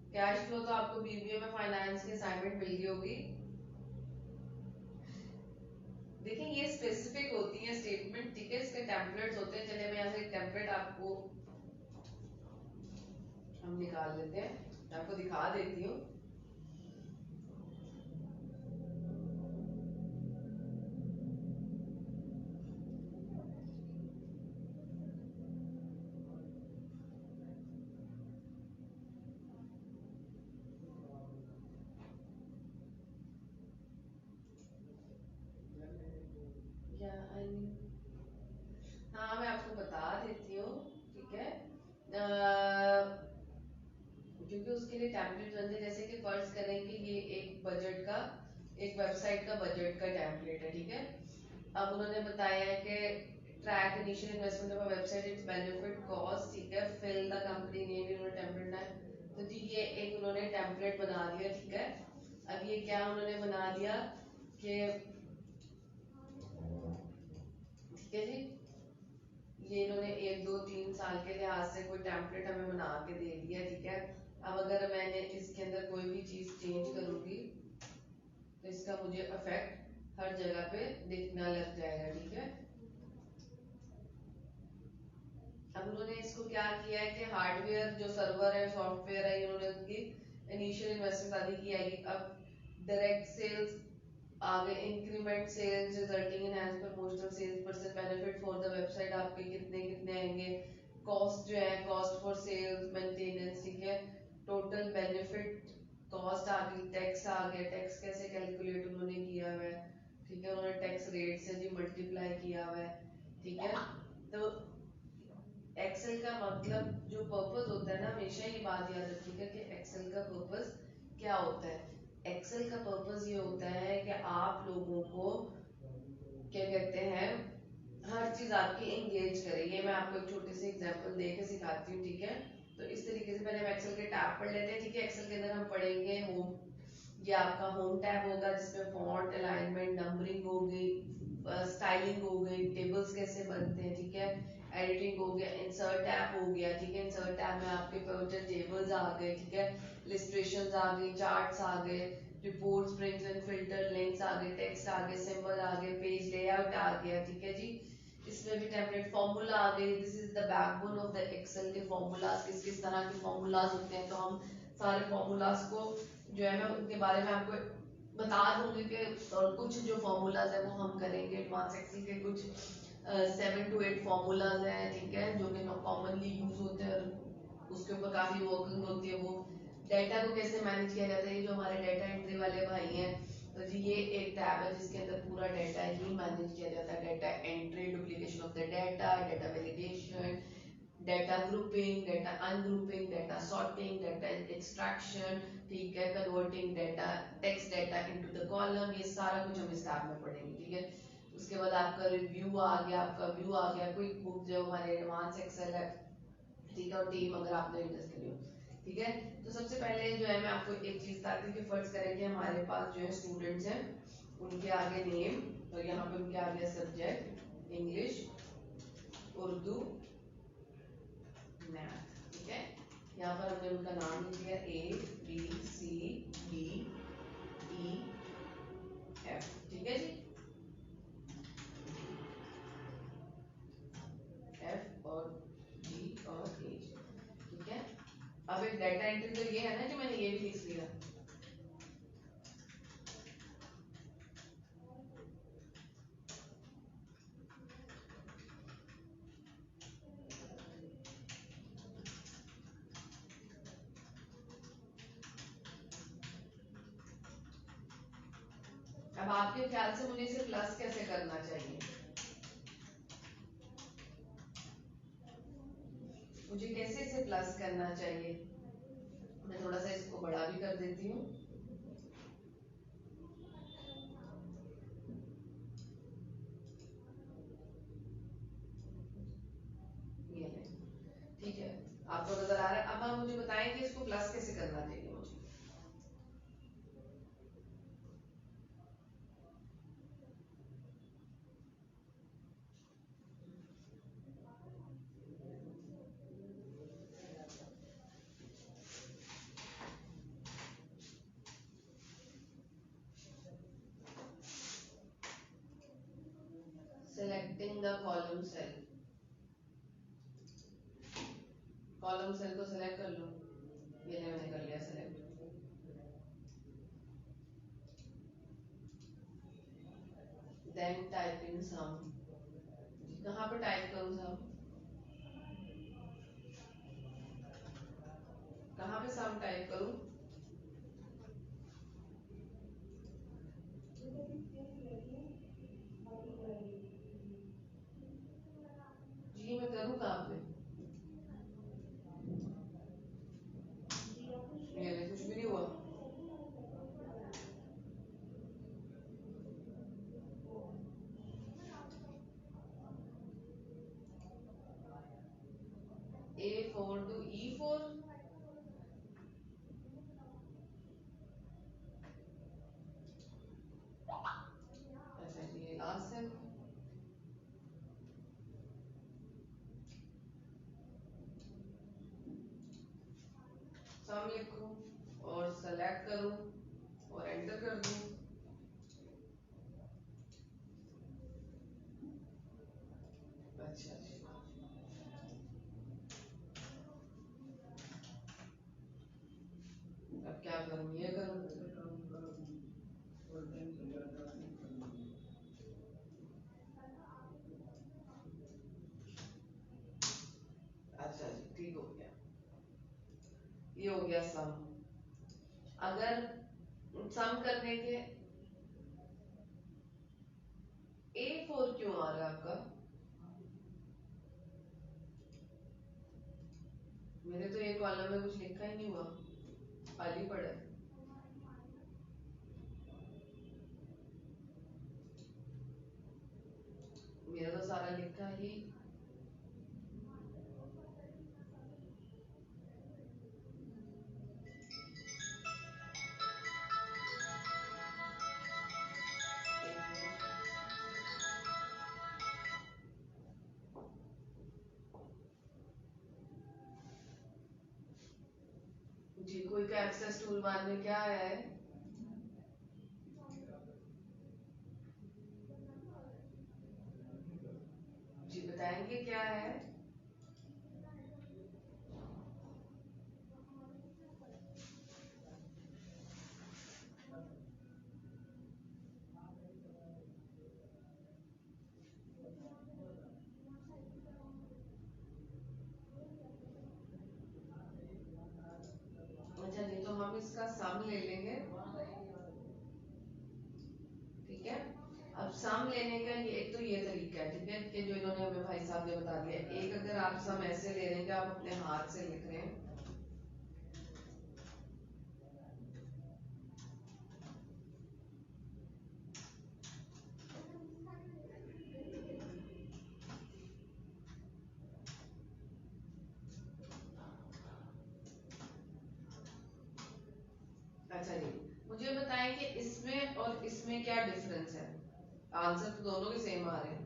कैश फ्लो तो आपको बीबीए में फाइनेंस की असाइनमेंट मिल गई होगी। देखिए ये स्पेसिफिक होती है स्टेटमेंट, ठीक है, इसके टेम्पलेट्स होते हैं। चलिए मैं यहाँ से एक टेम्पलेट आपको हम निकाल लेते हैं, मैं आपको दिखा देती हूँ। या हाँ मैं आपको बता देती हूँ, ठीक है। क्योंकि उसके लिए टेम्पलेट बनते हैं, जैसे कि फर्ज करें कि ये एक बजट का, एक वेबसाइट का बजट का टेम्पलेट है, ठीक है। अब उन्होंने बताया है कि track initial investment of website, it's benefit cost, ठीक है, फिल द कंपनी नेम, इन्होंने टेम्पलेट है। तो जी ये एक उन्होंने टेम्पलेट बना दिया, ठीक है। अब ये क्या उन्होंने बना दिया कि, ठीक है जी, ये इन्होंने 1 2 3 साल के लिहाज से कोई टेम्पलेट हमें बना के दे दिया, ठीक है। अब अगर मैंने इसके अंदर कोई भी चीज चेंज करूंगी तो इसका मुझे इफेक्ट हर जगह पे दिखना लग जाएगा, ठीक है। अब उन्होंने इसको क्या किया है कि हार्डवेयर जो सर्वर है, सॉफ्टवेयर है, इन्होंने उनकी इनिशियल इन्वेस्टमेंट आदि की आएगी। अब डायरेक्ट सेल्स आगे, increment sales resulting in as promotional sales percent benefit for the website, आपके कितने कितने आएंगे। कॉस्ट जो है, कॉस्ट फॉर सेल्स मेंटेनेंस, ठीक है। टोटल बेनिफिट कॉस्ट आ गई, टैक्स आ गया, टैक्स कैसे कैलकुलेट उन्होंने किया हुआ है, ठीक है, उन्होंने टैक्स रेट से जी मल्टीप्लाई किया हुआ है, ठीक है। तो एक्सेल का मतलब जो पर्पस होता है ना, हमेशा ये बात याद रखिएगा कि एक्सेल का पर्पस क्या होता है। एक्सेल का पर्पस ये होता है कि आप लोगों को क्या कहते हैं, हर चीज आपकी एंगेज करे। ये मैं आपको एक छोटी सी एग्जांपल दे के सिखाती हूँ, ठीक है। तो इस तरीके से पहले हम एक्सेल के टैब पढ़ लेते हैं, ठीक है। एक्सेल के अंदर हम पढ़ेंगे होम, ये आपका होम टैब होगा जिसमें फॉन्ट, अलाइनमेंट, नंबरिंग हो गई, स्टाइलिंग हो गई, टेबल्स कैसे बनते हैं, ठीक है, एडिटिंग हो गया, इंसर्ट टैब हो गया, ठीक है। इंसर्ट टैब में आपके प्रोजेक्ट टेबल्स आ गए, ठीक है, इलस्ट्रेशंस आ गई, चार्ट्स आ गए, report, springs and filter, links आ गए, टेक्स्ट आ गए, सिंबल आ गए, पेज लेआउट आ गया, ठीक है जी। इसमें भी टेम्पलेट, फॉर्मूला आ गई, this is the backbone of the Excel के फॉर्मूलाज, किस किस तरह के फॉर्मूलाज होते हैं। तो हम सारे फॉर्मूलाज को जो है मैं उनके बारे में आपको बता दूंगी कि कुछ जो फॉर्मूलाज है वो हम करेंगे। एडवांस एक्सेल के कुछ 7 to 8 फॉर्मूलाज हैं, ठीक है, जो कि कॉमनली यूज होते हैं और उसके ऊपर काफी वर्किंग होती है। वो डाटा को कैसे मैनेज किया जाता है, ये जो हमारे डाटा एंट्री वाले भाई हैं, तो जी ये एक टैब है जिसके अंदर पूरा डाटा ही मैनेज किया जाता है। Data entry, duplication of the data, data validation, data grouping, data ungrouping, data sorting, data extraction, ठीक है, converting data, text data into the column, ये सारा कुछ हम इस टैब में पढ़ेंगे, ठीक है। उसके बाद आपका रिव्यू आ गया, आपका व्यू आ गया, क्विक बुक जो हमारे एडवांस एक्सेल है, ठीक है, और टीम अगर आपने यूज करी हो, ठीक है। तो सबसे पहले जो है मैं आपको एक चीज बताती हूँ कि फर्ज करें कि हमारे पास जो है स्टूडेंट्स हैं, उनके आगे नेम, तो यहाँ पे उनके आगे सब्जेक्ट इंग्लिश, उर्दू, मैथ, ठीक है। यहाँ पर हमने उनका नाम लिख दिया ABCDEF, ठीक है जी, F और G और H, ठीक है। अब एक डाटा एंट्री तो ये है ना कि मैंने ये भी लिख दिया। अब आपके ख्याल से मुझे इसे प्लस कैसे करना चाहिए, मुझे कैसे इसे प्लस करना चाहिए। मैं थोड़ा सा इसको बड़ा भी कर देती हूँ, ये है, ठीक है, आपको नजर आ रहा है। अब आप मुझे बताएं कि इसको प्लस कैसे करना चाहिए मुझे। Selecting the column cell, column cell को सेलेक्ट कर लो, ये मैंने कर लिया select. Then type in sum. कहाँ पे टाइप करूँ सम? कहाँ पे सम टाइप करूँ? जी मैं करूँ कहाँ पे? ये कुछ भी नहीं हुआ। A4 to E4। अच्छा जी ये लास्ट है। सम लिखूं और सेलेक्ट करूं और एंटर कर दूं। अच्छा जी अब क्या करूं? ये करूं? अच्छा जी ठीक हो गया। ये हो गया सम। अगर सम करने के A4 क्यों आ रहा है आपका? मेरे तो ये कॉलम में कुछ लिखा ही नहीं हुआ, खाली पड़ा है। मेरा तो सारा लिखा ही। जी कोई का एक्सेस टूल बार में क्या है? जी बताएंगे क्या है? अच्छा जी तो हम इसका सम ले लेंगे, ठीक है। अब सम लेने का ये एक तो ये तरीका है, ठीक है, कि जो इन्होंने हमें भाई साहब ने बता दिया। एक अगर आप सम ऐसे ले रहे हैं कि आप अपने हाथ से लिख रहे हैं, अच्छा जी मुझे बताएं कि इसमें और इसमें क्या डिफरेंस है? आंसर तो दोनों के सेम आ रहे हैं।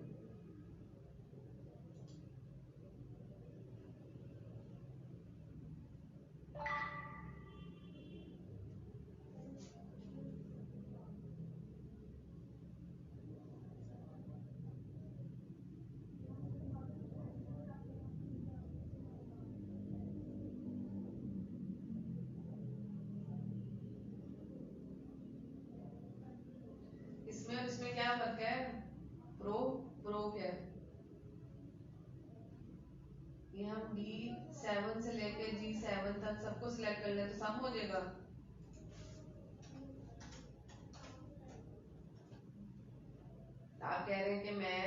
इसमें और इसमें क्या फर्क है? प्रो प्रो क्या है? ये हम D7 से लेके G7 तक सबको सिलेक्ट कर ले तो सम हो जाएगा। आप कह रहे हैं कि मैं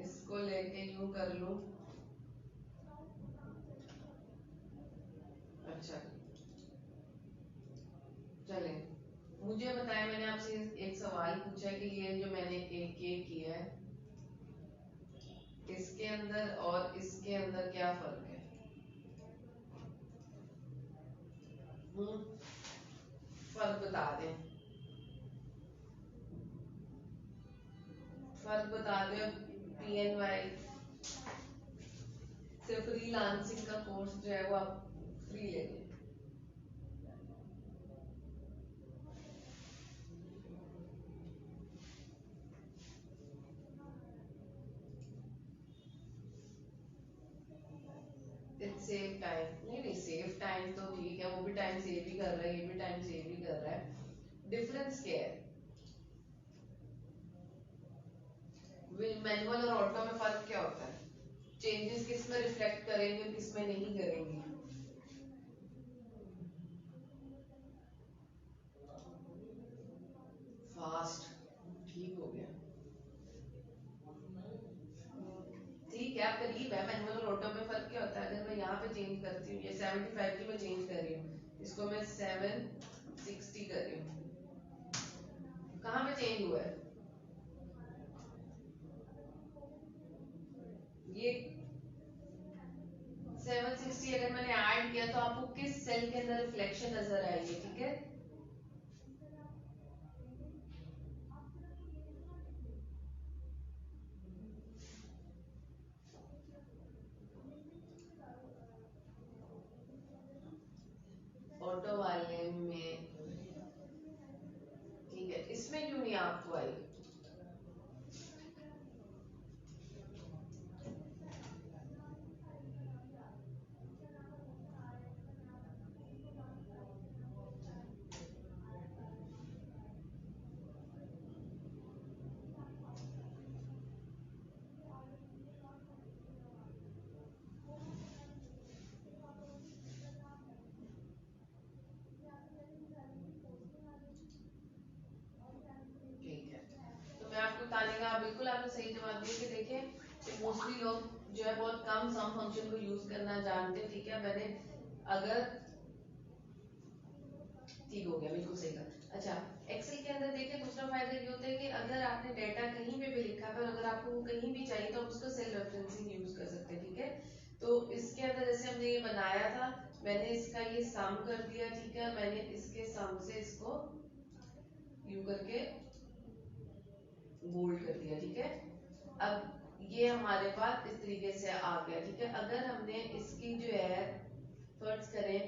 इसको लेके यूं कर लूं। अच्छा चले मुझे बताएं, मैंने आपसे एक सवाल पूछा कि ये जो मैंने एक ये किया है इसके अंदर और इसके अंदर क्या फर्क है? फर्क बता दें, फर्क बता दो। PNY से फ्रीलांसिंग का कोर्स जो है वो आप फ्री ले लें। इट्स सेव टाइम, नहीं नहीं सेव टाइम तो ठीक है, वो भी टाइम सेव ही कर रहा है, ये भी टाइम सेव ही कर रहा है। डिफरेंस क्या है? मैनुअल और ऑटो में फर्क क्या होता है? चेंजेस किस में रिफ्लेक्ट करेंगे और किस में नहीं करेंगे? फास्ट, ठीक हो गया। ठीक है, आप करीब है। मैनुअल और ऑटो में फर्क क्या होता है? अगर मैं यहाँ पे चेंज करती हूँ, ये 75 की मैं चेंज कर रही हूँ, इसको मैं 760 कर रही हूँ, कहाँ पे चेंज हुआ है? ये 760 अगर मैंने ऐड किया तो आपको किस सेल के अंदर रिफ्लेक्शन नजर आएगी, ठीक है? ऑटो वाले में ठीक है, इसमें क्यों नहीं आपको आई? ठीक है, तो मैं आपको बताने का बिल्कुल आपने सही जवाब दिया कि देखिए मोस्टली लोग जो है बहुत कम सम फंक्शन को यूज करना जानते हैं, ठीक है? मैंने अगर ठीक हो गया, बिल्कुल सही कहा। अच्छा, एक्सेल के अंदर देखिए दूसरा फायदा ये होता है कि अगर आपने डेटा कहीं पे भी लिखा है और अगर आपको वो कहीं भी चाहिए तो आप उसका सेल रेफरेंसिंग यूज कर सकते हैं, ठीक है? तो इसके अंदर जैसे हमने ये बनाया था, मैंने इसका ये सम कर दिया, ठीक है? मैंने इसके सम से इसको यू करके बोल्ड कर दिया, ठीक है? अब ये हमारे पास इस तरीके से आ गया, ठीक है? अगर हमने इसकी जो है फर्ज करें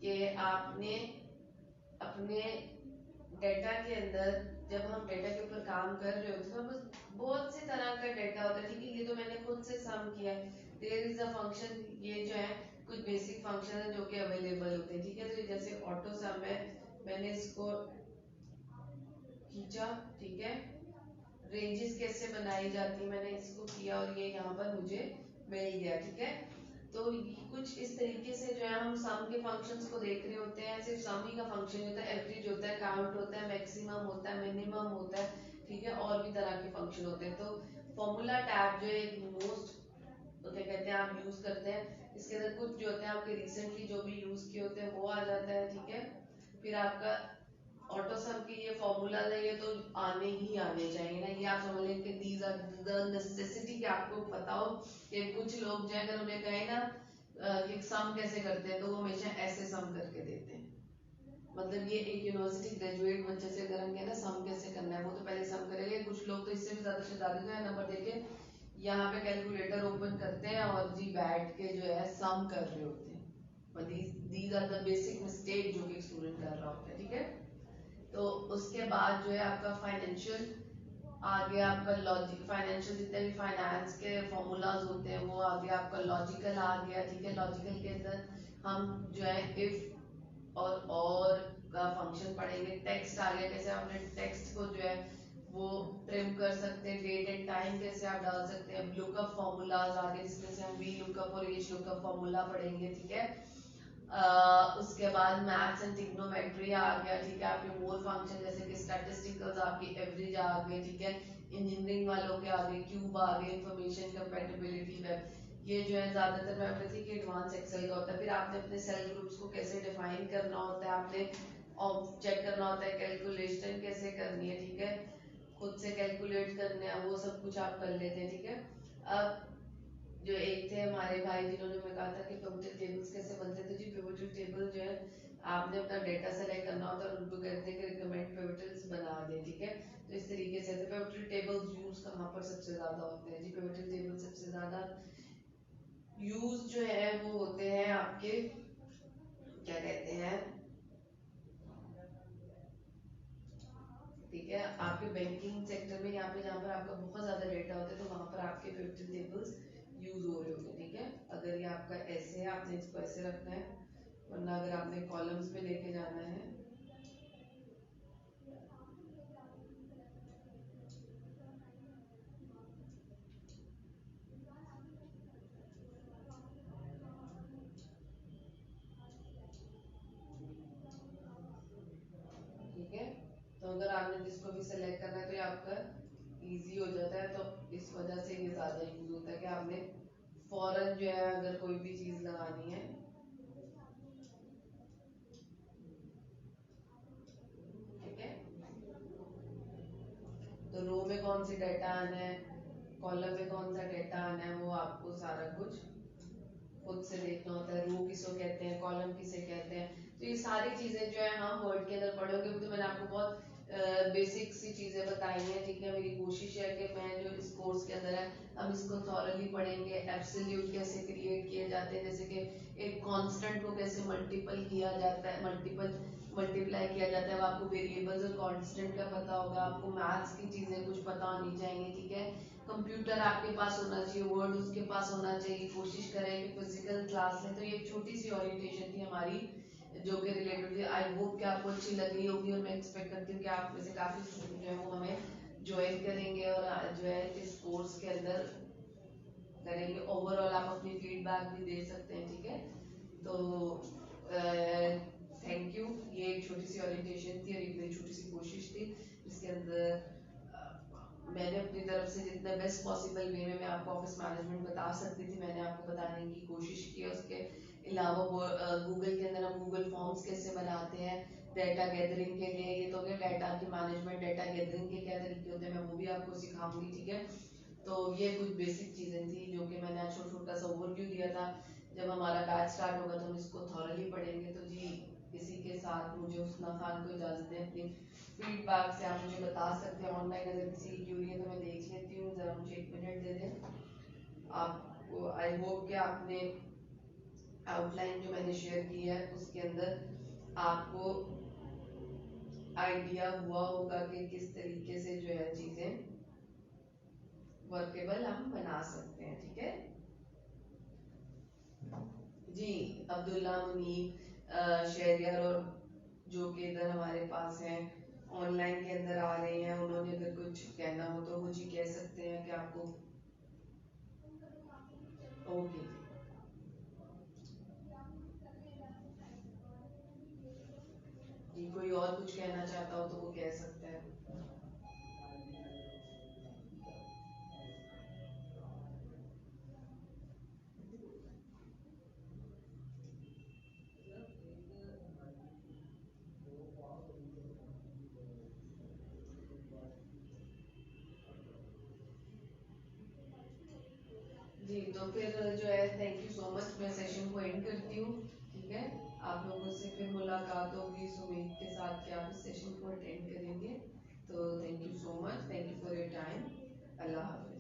कि आपने अपने डेटा के अंदर, जब हम डेटा के ऊपर काम कर रहे होते हैं तो बहुत से तरह का डेटा होता है, ठीक है? ये तो मैंने खुद से सम किया है, देयर इज अ फंक्शन, ये जो है कुछ बेसिक फंक्शन है जो कि अवेलेबल होते हैं, ठीक है? तो जैसे ऑटो सम है, मैंने इसको खींचा, ठीक है? रेंजेस कैसे बनाई जाती है मैंने इसको किया और ये यहाँ पर मुझे मिल गया, ठीक है? तो कुछ इस तरीके से जो है हम सम के फंक्शंस को देख रहे होते हैं। सिर्फ सम ही का फंक्शन होता है, एवरेज होता है, काउंट होता है, मैक्सिमम होता है, मिनिमम होता है, ठीक है? और भी तरह के फंक्शन होते हैं। तो फॉर्मूला टैब जो है मोस्ट तो क्या कहते हैं आप यूज करते हैं, इसके अंदर कुछ जो होते हैं आपके रिसेंटली जो भी यूज किए होते हैं वो आ जाता है, ठीक है? फिर आपका ऑटो सम के ये फॉर्मूला है, ये तो आने ही आने चाहिए ना, ये आप समझ लें कि दीज आर द नेसेसिटी, कि आपको पता हो कि कुछ लोग जो है अगर उन्हें कहे ना कि सम कैसे करते हैं तो वो हमेशा ऐसे सम करके देते हैं। मतलब ये एक यूनिवर्सिटी ग्रेजुएट बच्चे से अगर हम कहें ना सम कैसे करना है, वो तो पहले सम करेंगे। कुछ लोग तो इससे भी ज्यादा शैतानी जो है नंबर देके यहाँ पे कैलकुलेटर ओपन करते हैं और जी बैठ के जो है सम कर रहे होते हैं। These are the basic mistake जो कि स्टूडेंट कर रहा होता है, ठीक है? तो उसके बाद जो है आपका फाइनेंशियल आ गया, आपका लॉजिक फाइनेंशियल जितने भी फाइनेंस के फॉर्मूलाज होते हैं वो आ गया, आपका लॉजिकल आ गया, ठीक है? लॉजिकल के अंदर हम जो है इफ और का फंक्शन पढ़ेंगे। टेक्स्ट आ गया, कैसे आपने टेक्स्ट को जो है वो ट्रिम कर सकते हैं, डेट एंड टाइम कैसे आप डाल सकते हैं। लुकअप फॉर्मूलाज आ गए जिसमें से हम वी लुकअप और एज लुकअप फॉर्मूला पढ़ेंगे, ठीक है? उसके बाद मैथ्स एंड ट्रिग्नोमेट्री आ गया, ठीक है? आपके मोर फंक्शन जैसे कि स्टैटिस्टिकल्स, आपकी एवरेज आ गई, ठीक है? इंजीनियरिंग वालों के आ गए क्यूब आ गए, इंफॉर्मेशन कंपैटिबिलिटी वेब, ये जो है ज्यादातर मैं बताती कि एडवांस एक्सेल का होता है। फिर आपने अपने सेल ग्रुप्स को कैसे डिफाइन करना होता है, आपने चेक करना होता है कैलकुलेशन कैसे करनी है, ठीक है? खुद से कैलकुलेट करने हैं, वो सब कुछ आप कर लेते हैं, ठीक है? अब जो एक थे हमारे भाई जिन्होंने मैं कहा था कि पिवोटल टेबल्स कैसे बनते थे, जी पिवोटल टेबल जो है आपने अपना डेटा सेलेक्ट करना होता है और उनको कहते हैं कि रिकमेंड पिवोटल्स बना दे, ठीक है? तो इस तरीके से पिवोटल टेबल्स यूज कहाँ पर सबसे ज्यादा होते हैं? जी पिवोटल टेबल सबसे ज्यादा यूज जो है वो होते हैं आपके क्या कहते हैं, ठीक है? आपके बैंकिंग सेक्टर में, यहाँ पे जहाँ पर आपका बहुत ज्यादा डेटा होता है तो वहां पर आपके पिवोटल टेबल्स यूज हो रहे होते हैं, ठीक है? अगर ये आपका ऐसे रखना है, वरना अगर आपने कॉलम्स में लेके जाना है ठीक है। तो अगर आपने जिसको भी सेलेक्ट करना है तो ये आपका इजी हो जाता है, तो इस वजह से ये ज़्यादा यूज होता है कि आपने फौरन जो है अगर कोई भी चीज़ लगानी है, ठीक है। तो रो में कौन सी डेटा आना है, कॉलम में कौन सा डेटा आना है, वो आपको सारा कुछ खुद से देखना होता है। रो किसको कहते हैं, कॉलम किसे कहते हैं, तो ये सारी चीजें जो है हम वर्ड के अंदर पढ़ोगे। तो मैंने आपको बहुत बेसिक सी चीजें बताई हैं, ठीक है। मेरी कोशिश है कि मैं जो इस कोर्स के अंदर है हम इसको थॉरली पढ़ेंगे। एब्सोल्यूट कैसे क्रिएट किए जाते हैं, जैसे कि एक कांस्टेंट को कैसे मल्टीपल किया जाता है, मल्टीप्लाई किया जाता है, वो आपको वेरिएबल्स और कांस्टेंट का पता होगा। आपको मैथ्स की चीजें कुछ पता होनी चाहिए, ठीक है। कंप्यूटर आपके पास होना चाहिए, वर्ड उसके पास होना चाहिए। कोशिश करें कि फिजिकल क्लास लें। तो ये एक छोटी सी ओरिएंटेशन थी हमारी जो कि रिलेटेड थी। आई होप कि आपको अच्छी लगी होगी, और मैं एक्सपेक्ट करती हूँ कि आप में से काफी स्टूडेंट जो है वो हमें ज्वाइन करेंगे और जो है इस कोर्स के अंदर करेंगे। ओवरऑल आप अपनी फीडबैक भी दे सकते हैं, ठीक है। तो थैंक यू। ये एक छोटी सी ओरिएंटेशन थी और एक मेरी छोटी सी कोशिश थी जिसके अंदर मैंने अपनी तरफ से जितना बेस्ट पॉसिबल वे में मैं आपको ऑफिस मैनेजमेंट बता सकती थी मैंने आपको बताने की कोशिश की। उसके अलावा गूगल के अंदर हम गूगल फॉर्म्स कैसे बनाते हैं डेटा गैदरिंग के लिए, ये तो क्या डेटा की मैनेजमेंट, डेटा गैदरिंग के क्या तरीके होते हैं, मैं वो भी आपको सिखाऊंगी, ठीक है। तो ये कुछ बेसिक चीजें थी जो कि मैंने आज छोटा सा ओवरव्यू दिया था। जब हमारा बैच स्टार्ट होगा तो हम इसको थॉरली पढ़ेंगे। तो जी इसी के साथ मुझे उस्मा खान को इजाजत दें। अपनी फीडबैक से आप मुझे बता सकते हैं ऑनलाइन, अगर किसी की क्यूरी है तो मैं देख लेती हूँ, जरा मुझे 1 मिनट दे दें। आपको आई होप कि आपने आउटलाइन जो मैंने शेयर की है उसके अंदर आपको आइडिया हुआ होगा कि किस तरीके से जो है चीजें वर्केबल हम बना सकते हैं, ठीक है। जी अब्दुल्ला, मुनीब, शेरियर और जो कि इधर हमारे पास हैं ऑनलाइन के अंदर आ रहे हैं, उन्होंने अगर कुछ कहना हो तो वो जी कह सकते हैं कि आपको। ओके जी, कोई और कुछ कहना चाहता हो तो वो कह सकता है। जी तो फिर जो है थैंक यू सो मच, मैं सेशन को एंड करती हूँ, ठीक है। आप लोगों से फिर मुलाकात होगी इस उम्मीद के साथ कि आप इस सेशन को अटेंड करेंगे। तो thank you so much, thank you for your time. Allah Hafiz.